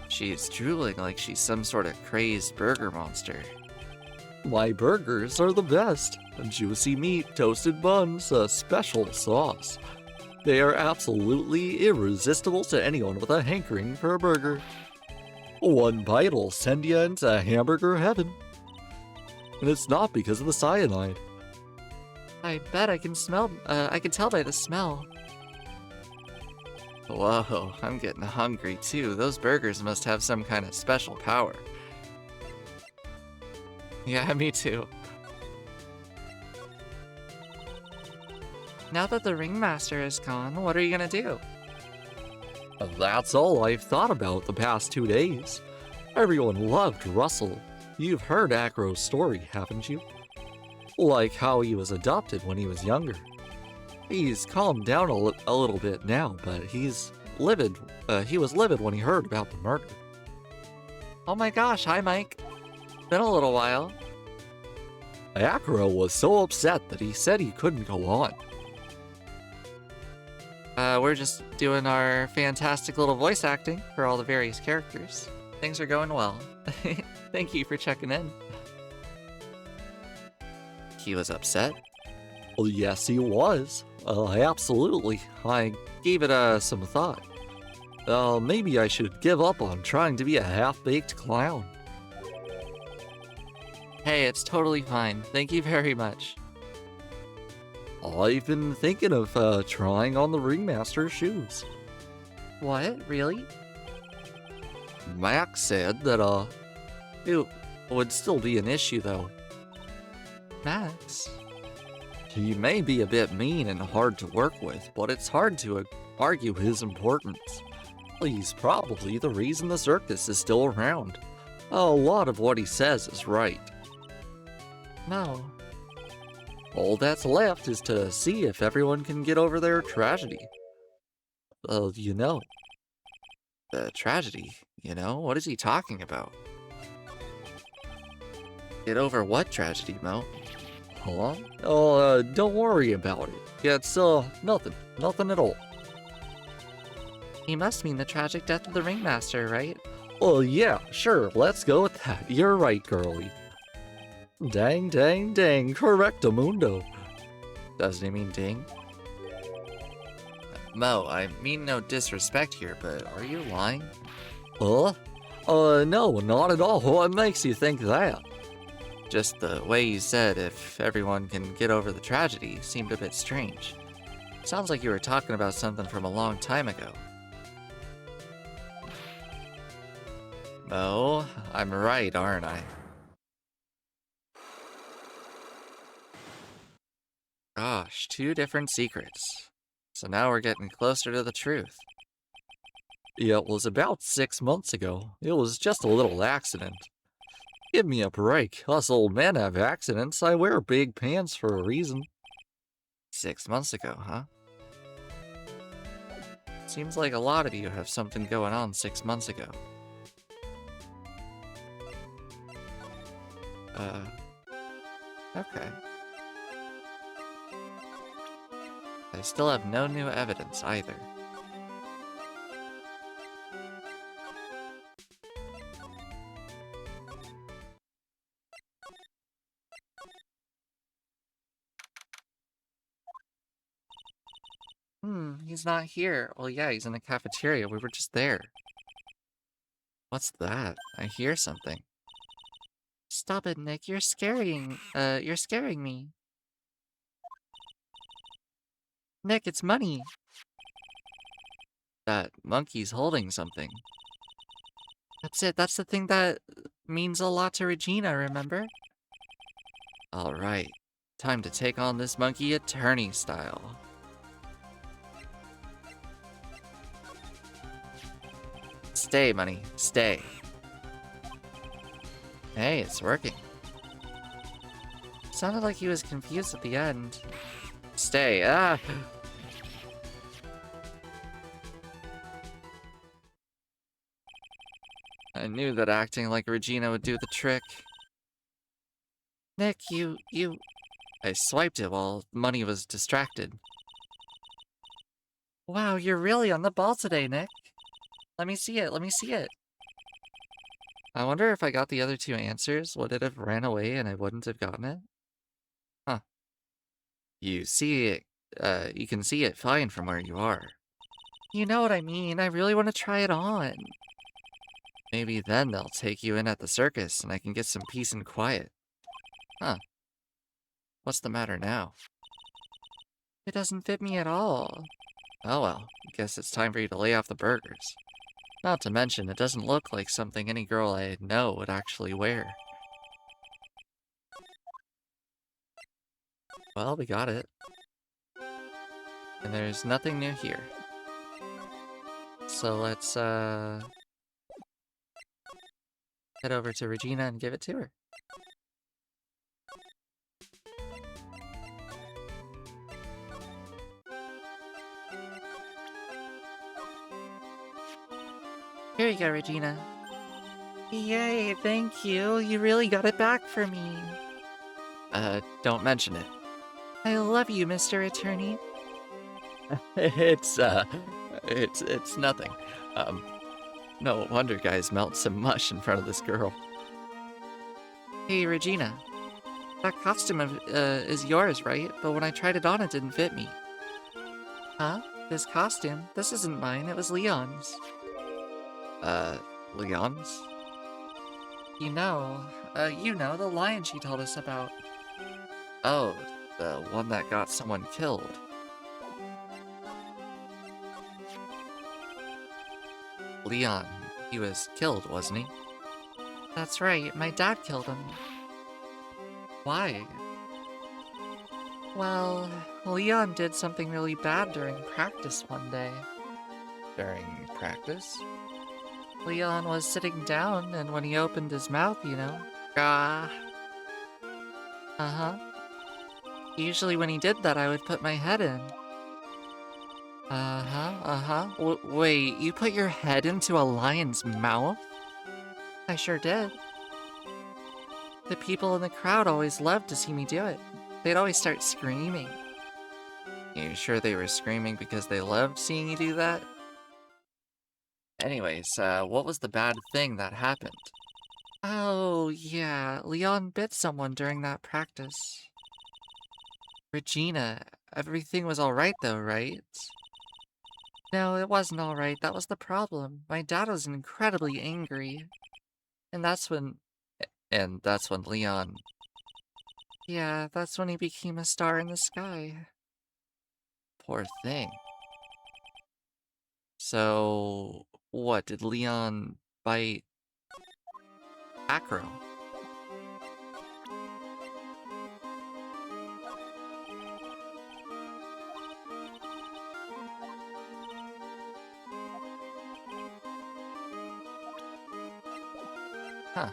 She's drooling like she's some sort of crazed burger monster. My burgers are the best. Juicy meat, toasted buns, a special sauce. They are absolutely irresistible to anyone with a hankering for a burger. One bite will send you into hamburger heaven. And it's not because of the cyanide. I bet I can tell by the smell. Whoa, I'm getting hungry too. Those burgers must have some kind of special power. Yeah, me too. Now that the ringmaster is gone, what are you gonna do? That's all I've thought about the past 2 days. Everyone loved Russell. You've heard Acro's story, haven't you? Like how he was adopted when he was younger. He's calmed down a little bit now, but he's livid. He was livid when he heard about the murder. Oh my gosh, hi Mike. Been a little while. Acro was so upset that he said he couldn't go on. We're just doing our fantastic little voice acting for all the various characters. Things are going well. Thank you for checking in. He was upset? Well, yes, he was. Absolutely. I gave it some thought. Maybe I should give up on trying to be a half-baked clown. Hey, it's totally fine. Thank you very much. I've been thinking of trying on the ringmaster's shoes. What? Really? Max said that it would still be an issue though. Max? He may be a bit mean and hard to work with, but it's hard to argue his importance. He's probably the reason the circus is still around. A lot of what he says is right. No. All that's left is to see if everyone can get over their tragedy. You know. The tragedy, What is he talking about? Get over what tragedy, Mo? Huh? Oh, don't worry about it. It's, nothing at all. He must mean the tragic death of the ringmaster, right? Oh, yeah, sure, let's go with that. You're right, girlie. Dang, correctamundo. Doesn't he mean ding? Mo, I mean no disrespect here, but are you lying? No, not at all. What makes you think that? Just the way you said if everyone can get over the tragedy seemed a bit strange. Sounds like you were talking about something from a long time ago. Oh, I'm right, aren't I? Gosh, two different secrets. So now we're getting closer to the truth. Yeah, it was about 6 months ago. It was just a little accident. Give me a break. Us old men have accidents. I wear big pants for a reason. 6 months ago, huh? Seems like a lot of you have something going on 6 months ago. Okay. I still have no new evidence either. He's not here. Well, yeah, he's in the cafeteria. We were just there. What's that? I hear something. Stop it, Nick. You're scaring me. Nick, it's money. That monkey's holding something. That's it. That's the thing that means a lot to Regina, remember? Alright, time to take on this monkey attorney style. Stay, money, stay. Hey, it's working. Sounded like he was confused at the end. Stay, ah! I knew that acting like Regina would do the trick. Nick, I swiped it while money was distracted. Wow, you're really on the ball today, Nick. Let me see it. I wonder if I got the other two answers, would it have ran away and I wouldn't have gotten it? Huh. You see it, you can see it fine from where you are. You know what I mean. I really want to try it on. Maybe then they'll take you in at the circus and I can get some peace and quiet. Huh. What's the matter now? It doesn't fit me at all. Oh well, guess it's time for you to lay off the burgers. Not to mention, it doesn't look like something any girl I know would actually wear. Well, we got it. And there's nothing new here. So let's, head over to Regina and give it to her. Here you go, Regina. Yay, thank you. You really got it back for me. Don't mention it. I love you, Mr. Attorney. It's nothing. No wonder guys melt some mush in front of this girl. Hey, Regina. That costume is yours, right? But when I tried it on, it didn't fit me. Huh? This costume? This isn't mine. It was Leon's. Leon's? You know, the lion she told us about. Oh, the one that got someone killed. Leon, he was killed, wasn't he? That's right, my dad killed him. Why? Well, Leon did something really bad during practice one day. During practice? Leon was sitting down, and when he opened his mouth, Uh-huh. Usually when he did that, I would put my head in. Wait, you put your head into a lion's mouth? I sure did. The people in the crowd always loved to see me do it. They'd always start screaming. You sure they were screaming because they loved seeing you do that? Anyways, what was the bad thing that happened? Oh, yeah, Leon bit someone during that practice. Regina, everything was alright though, right? No, it wasn't alright. That was the problem. My dad was incredibly angry. And that's when Leon... Yeah, that's when he became a star in the sky. Poor thing. So, what, did Leon bite Acro. Huh.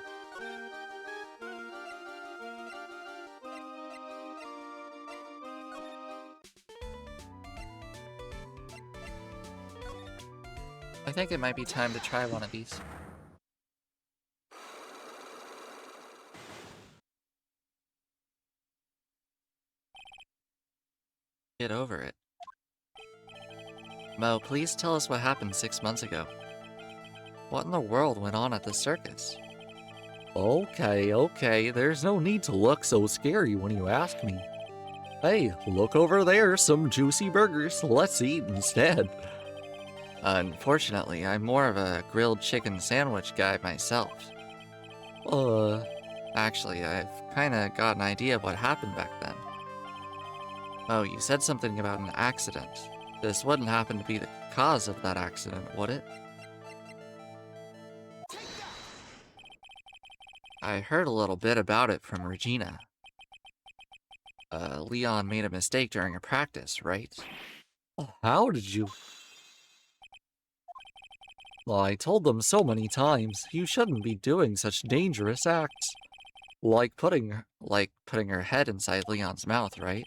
I think it might be time to try one of these. Get over it. Mo, please tell us what happened 6 months ago. What in the world went on at the circus? Okay, there's no need to look so scary when you ask me. Hey, look over there, some juicy burgers. Let's eat instead. Unfortunately, I'm more of a grilled chicken sandwich guy myself. Actually, I've kinda got an idea of what happened back then. Oh, you said something about an accident. This wouldn't happen to be the cause of that accident, would it? I heard a little bit about it from Regina. Leon made a mistake during a practice, right? How did you? I told them so many times, you shouldn't be doing such dangerous acts. Like putting her head inside Leon's mouth, right?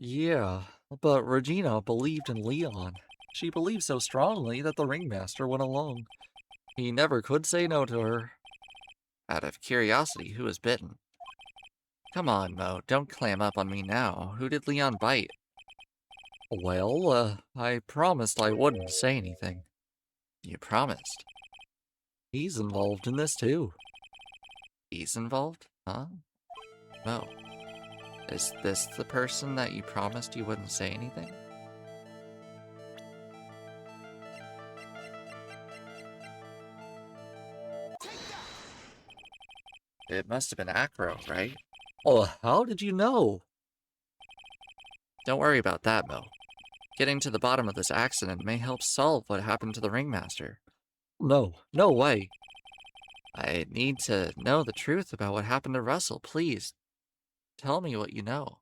Yeah, but Regina believed in Leon. She believed so strongly that the ringmaster went along. He never could say no to her. Out of curiosity, who was bitten? Come on, Mo, don't clam up on me now. Who did Leon bite? Well, I promised I wouldn't say anything. You promised. He's involved in this too. He's involved? Huh? Mo, is this the person that you promised you wouldn't say anything? It must have been Acro, right? Oh, how did you know? Don't worry about that, Mo. Getting to the bottom of this accident may help solve what happened to the ringmaster. No way. I need to know the truth about what happened to Russell, please. Tell me what you know.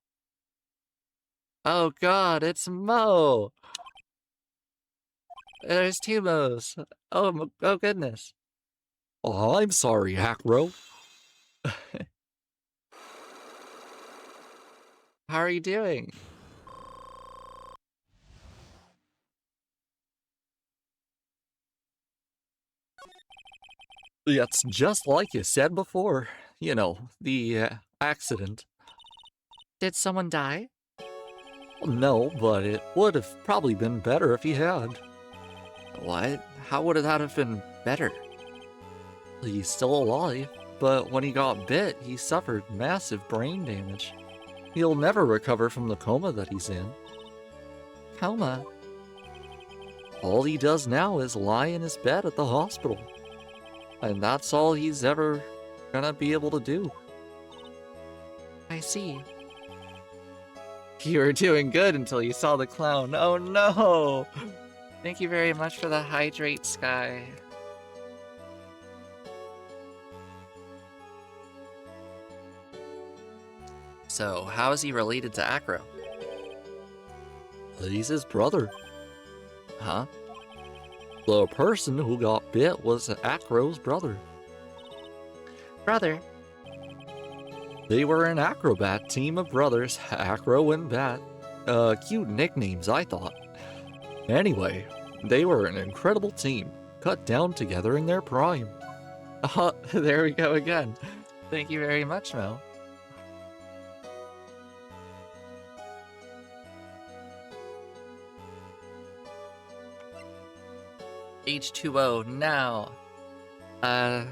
Oh god, it's Mo! There's two Mo's. Oh goodness. Oh, I'm sorry, Acro. How are you doing? It's just like you said before. You know, the accident. Did someone die? No, but it would have probably been better if he had. What? How would that have been better? He's still alive, but when he got bit, he suffered massive brain damage. He'll never recover from the coma that he's in. Coma? All he does now is lie in his bed at the hospital. And that's all he's ever gonna be able to do. I see. You were doing good until you saw the clown. Oh no! Thank you very much for the hydrate, Sky. So, how is he related to Acro? He's his brother. Huh? The person who got bit was Acro's brother. Brother? They were an acrobat team of brothers, Acro and Bat. Cute nicknames, I thought. Anyway, they were an incredible team, cut down together in their prime. Oh, there we go again. Thank you very much, Mel. H2O now.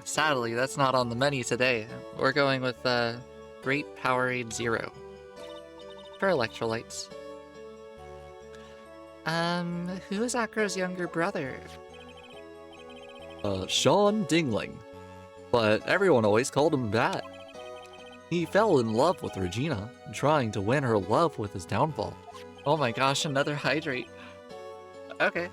Sadly, that's not on the menu today. We're going with, Great Powerade Zero. For electrolytes. Who is Acro's younger brother? Sean Dingling. But everyone always called him Bat. He fell in love with Regina, trying to win her love with his downfall. Oh my gosh, another hydrate. Okay.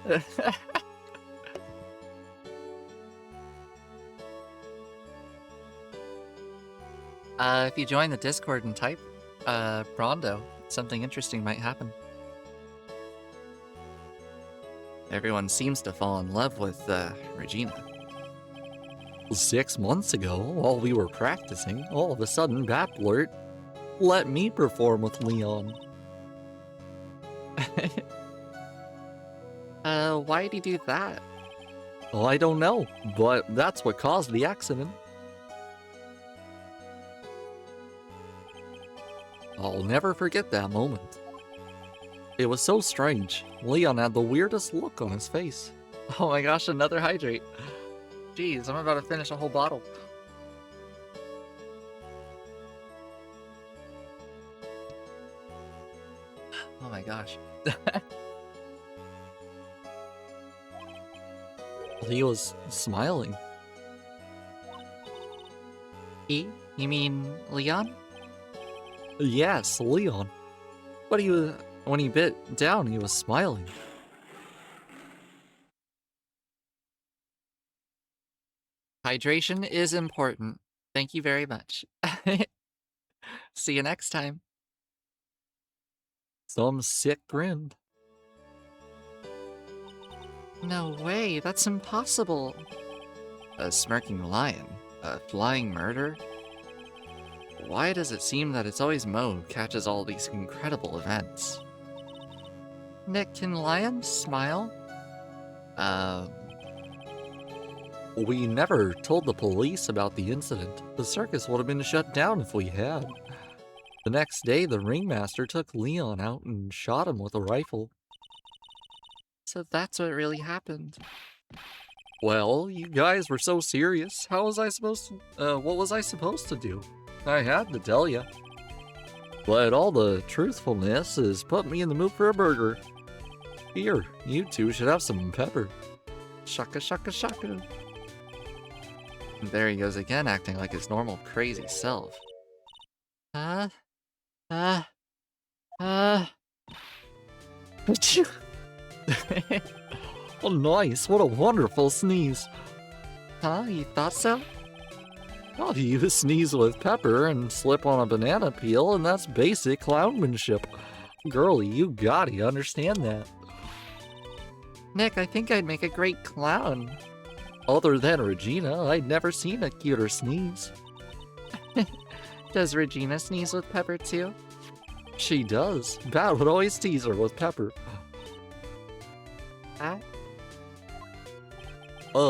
If you join the Discord and type, Brondo, something interesting might happen. Everyone seems to fall in love with, Regina. 6 months ago, while we were practicing, all of a sudden Bat blurt, "Let me perform with Leon." Why'd he do that? Well, I don't know, but that's what caused the accident. I'll never forget that moment. It was so strange. Leon had the weirdest look on his face. Oh my gosh, another hydrate. Jeez, I'm about to finish a whole bottle. Oh my gosh. He was smiling. He? You mean Leon? Yes, Leon. But when he bit down, he was smiling. Hydration is important. Thank you very much. See you next time. Some sick grin. No way, that's impossible. A smirking lion? A flying murder? Why does it seem that it's always Mo who catches all these incredible events? Nick, can lions smile? We never told the police about the incident. The circus would have been shut down if we had. The next day, the ringmaster took Leon out and shot him with a rifle. So that's what really happened. Well, you guys were so serious. How was I supposed to, what was I supposed to do? I had to tell you. But all the truthfulness has put me in the mood for a burger. Here, you two should have some pepper. Shaka shaka shaka. And there he goes again, acting like his normal crazy self. Oh, nice. What a wonderful sneeze. Huh? You thought so? Oh, you sneeze with pepper and slip on a banana peel, and that's basic clownmanship. Girlie, you gotta understand that. Nick, I think I'd make a great clown. Other than Regina, I'd never seen a cuter sneeze. Does Regina sneeze with pepper too? She does. Bat would always tease her with pepper. Huh?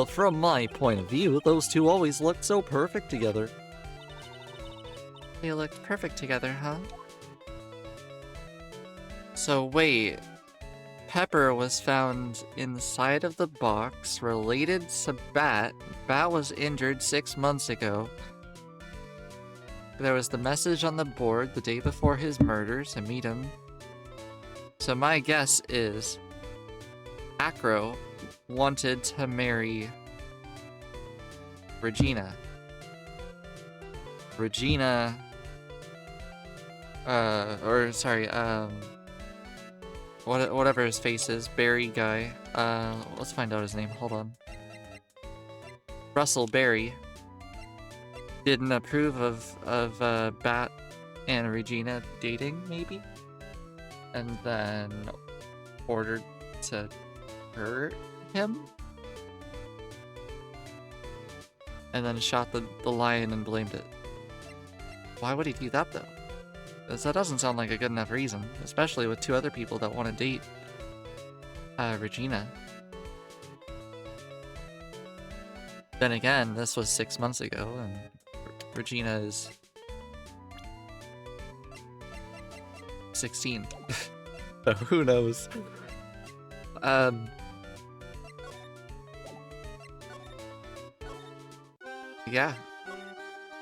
From my point of view, those two always looked so perfect together. They looked perfect together, huh? So wait, Pepper was found inside of the box related to Bat. Bat was injured 6 months ago. There was the message on the board the day before his murder to meet him. So my guess is Acro wanted to marry Regina. Regina, whatever his face is, Barry guy. Let's find out his name. Hold on. Russell Barry didn't approve of Bat and Regina dating, maybe, and then ordered to hurt him, and then shot the lion and blamed it. Why would he do that though? Because that doesn't sound like a good enough reason, especially with 2 other people that want to date Regina. Then again, this was 6 months ago, and Regina is 16. Who knows? Yeah.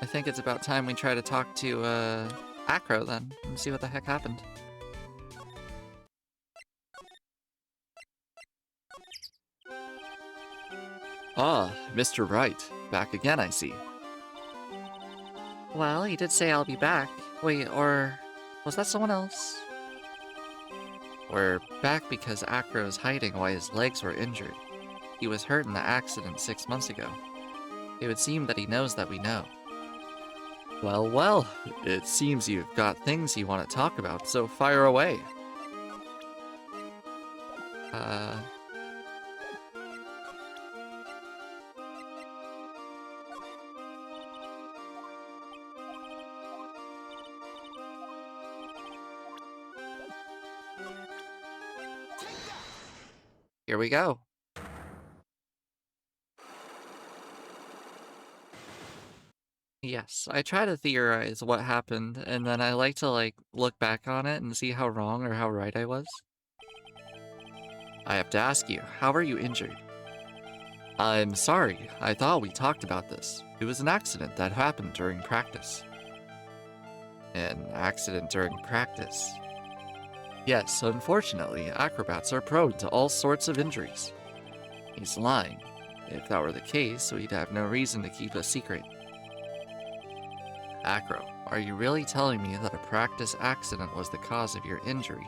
I think it's about time we try to talk to Acro then and see what the heck happened. Ah, Mr. Wright. Back again, I see. Well, he did say I'll be back. Wait, or was that someone else? We're back because Acro's hiding why his legs were injured. He was hurt in the accident 6 months ago. It would seem that he knows that we know. Well, well, it seems you've got things you want to talk about, so fire away. Uh... Here we go. Yes, I try to theorize what happened, and then I like to, look back on it and see how wrong or how right I was. I have to ask you, how are you injured? I'm sorry, I thought we talked about this. It was an accident that happened during practice. An accident during practice? Yes, unfortunately, acrobats are prone to all sorts of injuries. He's lying. If that were the case, we'd have no reason to keep a secret. Acro, are you really telling me that a practice accident was the cause of your injury?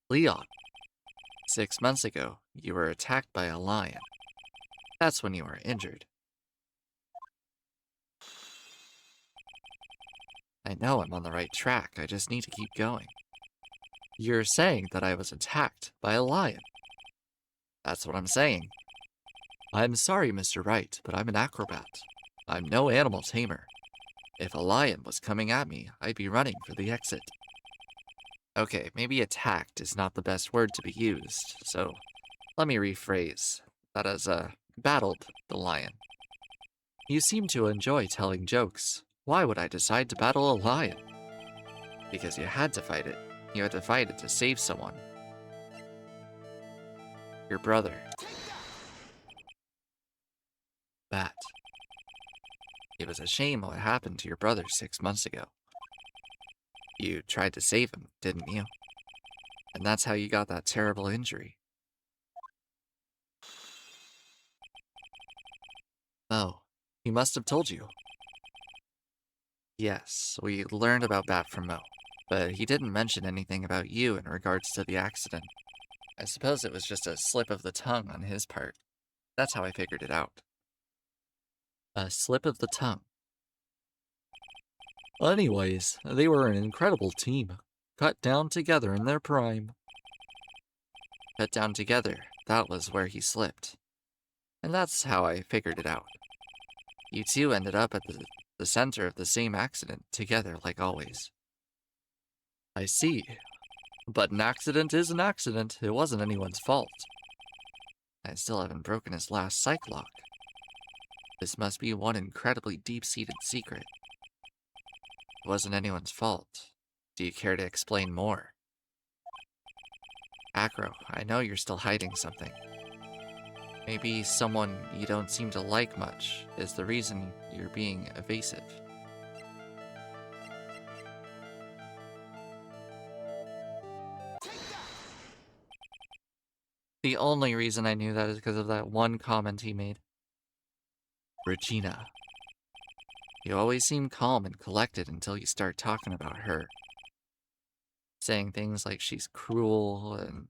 Leon, 6 months ago, you were attacked by a lion. That's when you were injured. I know I'm on the right track, I just need to keep going. You're saying that I was attacked by a lion. That's what I'm saying. I'm sorry, Mr. Wright, but I'm an acrobat. I'm no animal tamer. If a lion was coming at me, I'd be running for the exit. Okay, maybe attacked is not the best word to be used, so let me rephrase. That is, battled the lion. You seem to enjoy telling jokes. Why would I decide to battle a lion? Because you had to fight it. You had to fight it to save someone. Your brother. Bat. It was a shame what happened to your brother 6 months ago. You tried to save him, didn't you? And that's how you got that terrible injury. Oh, he must have told you. Yes, we learned about Bat from Mo, but he didn't mention anything about you in regards to the accident. I suppose it was just a slip of the tongue on his part. That's how I figured it out. A slip of the tongue. Anyways, they were an incredible team. Cut down together in their prime. Cut down together, that was where he slipped. And that's how I figured it out. You two ended up at the center of the same accident, together like always. I see. But an accident is an accident. It wasn't anyone's fault. I still haven't broken his last psych lock. This must be one incredibly deep-seated secret. It wasn't anyone's fault. Do you care to explain more? Acro, I know you're still hiding something. Maybe someone you don't seem to like much is the reason you're being evasive. The only reason I knew that is because of that one comment he made. Regina. You always seem calm and collected until you start talking about her. Saying things like she's cruel and...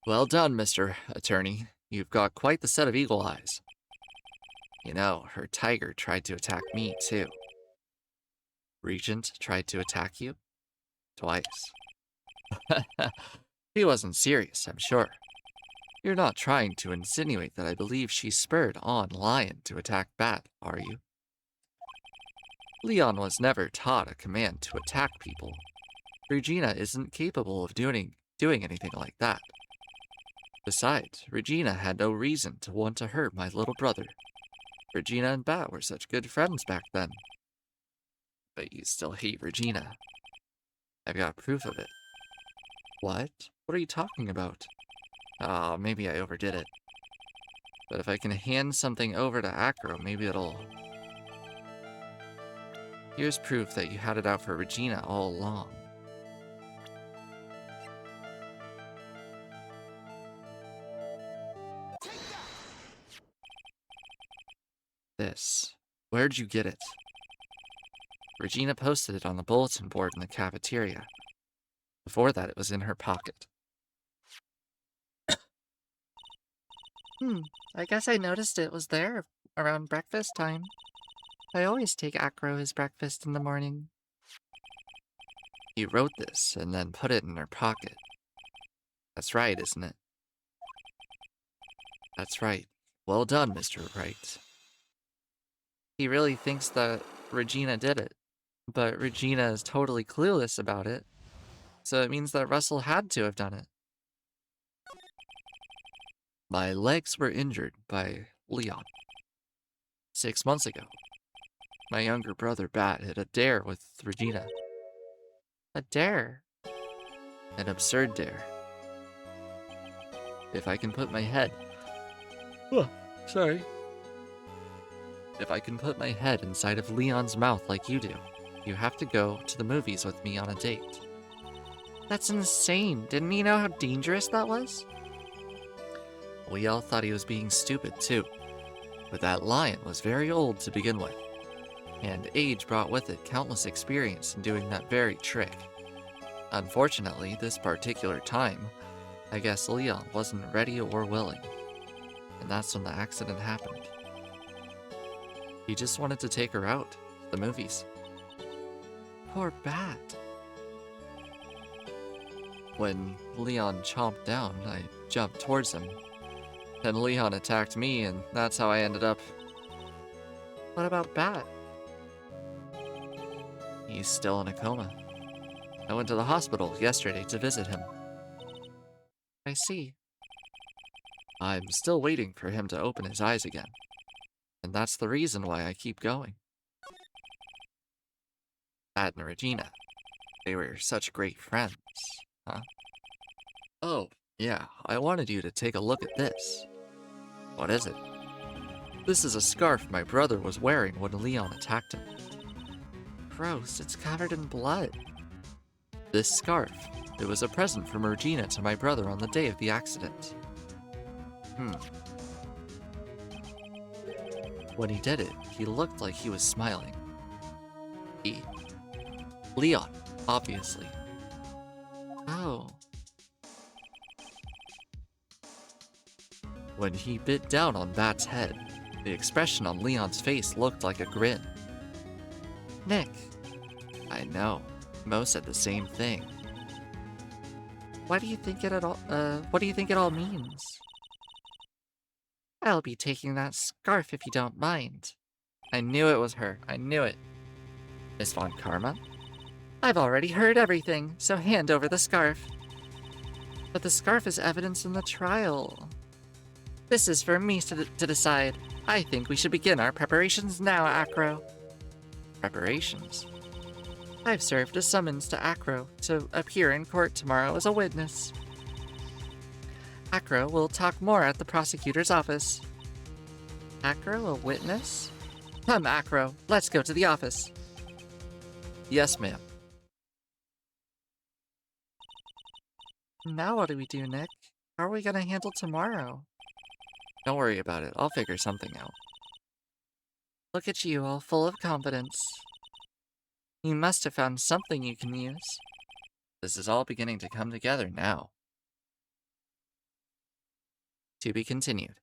Well done, Mr. Attorney. You've got quite the set of eagle eyes. You know, her tiger tried to attack me, too. Regent tried to attack you? Twice. He wasn't serious, I'm sure. You're not trying to insinuate that I believe she spurred on Lion to attack Bat, are you? Leon was never taught a command to attack people. Regina isn't capable of doing anything like that. Besides, Regina had no reason to want to hurt my little brother. Regina and Bat were such good friends back then. But you still hate Regina. I've got proof of it. What? What are you talking about? Ah, maybe I overdid it. But if I can hand something over to Acro, maybe it'll... Here's proof that you had it out for Regina all along. This. Where'd you get it? Regina posted it on the bulletin board in the cafeteria. Before that, it was in her pocket. I guess I noticed it was there around breakfast time. I always take Acro his breakfast in the morning. You wrote this and then put it in her pocket. That's right, isn't it? That's right. Well done, Mr. Wright. He really thinks that Regina did it, but Regina is totally clueless about it, so it means that Russell had to have done it. My legs were injured by Leon. 6 months ago, my younger brother Bat had a dare with Regina. A dare? An absurd dare. If I can put my head... Oh, sorry. If I can put my head inside of Leon's mouth like you do, you have to go to the movies with me on a date. That's insane. Didn't he know how dangerous that was? We all thought he was being stupid too, but that lion was very old to begin with, and age brought with it countless experience in doing that very trick. Unfortunately, this particular time, I guess Leon wasn't ready or willing, and that's when the accident happened. He just wanted to take her out, the movies. Poor Bat. When Leon chomped down, I jumped towards him. Then Leon attacked me, and that's how I ended up. What about Bat? He's still in a coma. I went to the hospital yesterday to visit him. I see. I'm still waiting for him to open his eyes again. And that's the reason why I keep going. Bat and Regina, they were such great friends, huh? Oh, yeah, I wanted you to take a look at this. What is it? This is a scarf my brother was wearing when Leon attacked him. Gross, it's covered in blood. This scarf, it was a present from Regina to my brother on the day of the accident. When he did it, he looked like he was smiling. Leon, obviously. Oh. When he bit down on Bat's head, the expression on Leon's face looked like a grin. Nick, I know. Mo said the same thing. what do you think it all means? I'll be taking that scarf if you don't mind. I knew it was her. I knew it. Miss Von Karma? I've already heard everything, so hand over the scarf. But the scarf is evidence in the trial. This is for me to decide. I think we should begin our preparations now, Acro. Preparations? I've served a summons to Acro to appear in court tomorrow as a witness. Acro will talk more at the prosecutor's office. Acro, a witness? Come, Acro, let's go to the office. Yes, ma'am. Now what do we do, Nick? How are we gonna handle tomorrow? Don't worry about it. I'll figure something out. Look at you, all full of confidence. You must have found something you can use. This is all beginning to come together now. To be continued.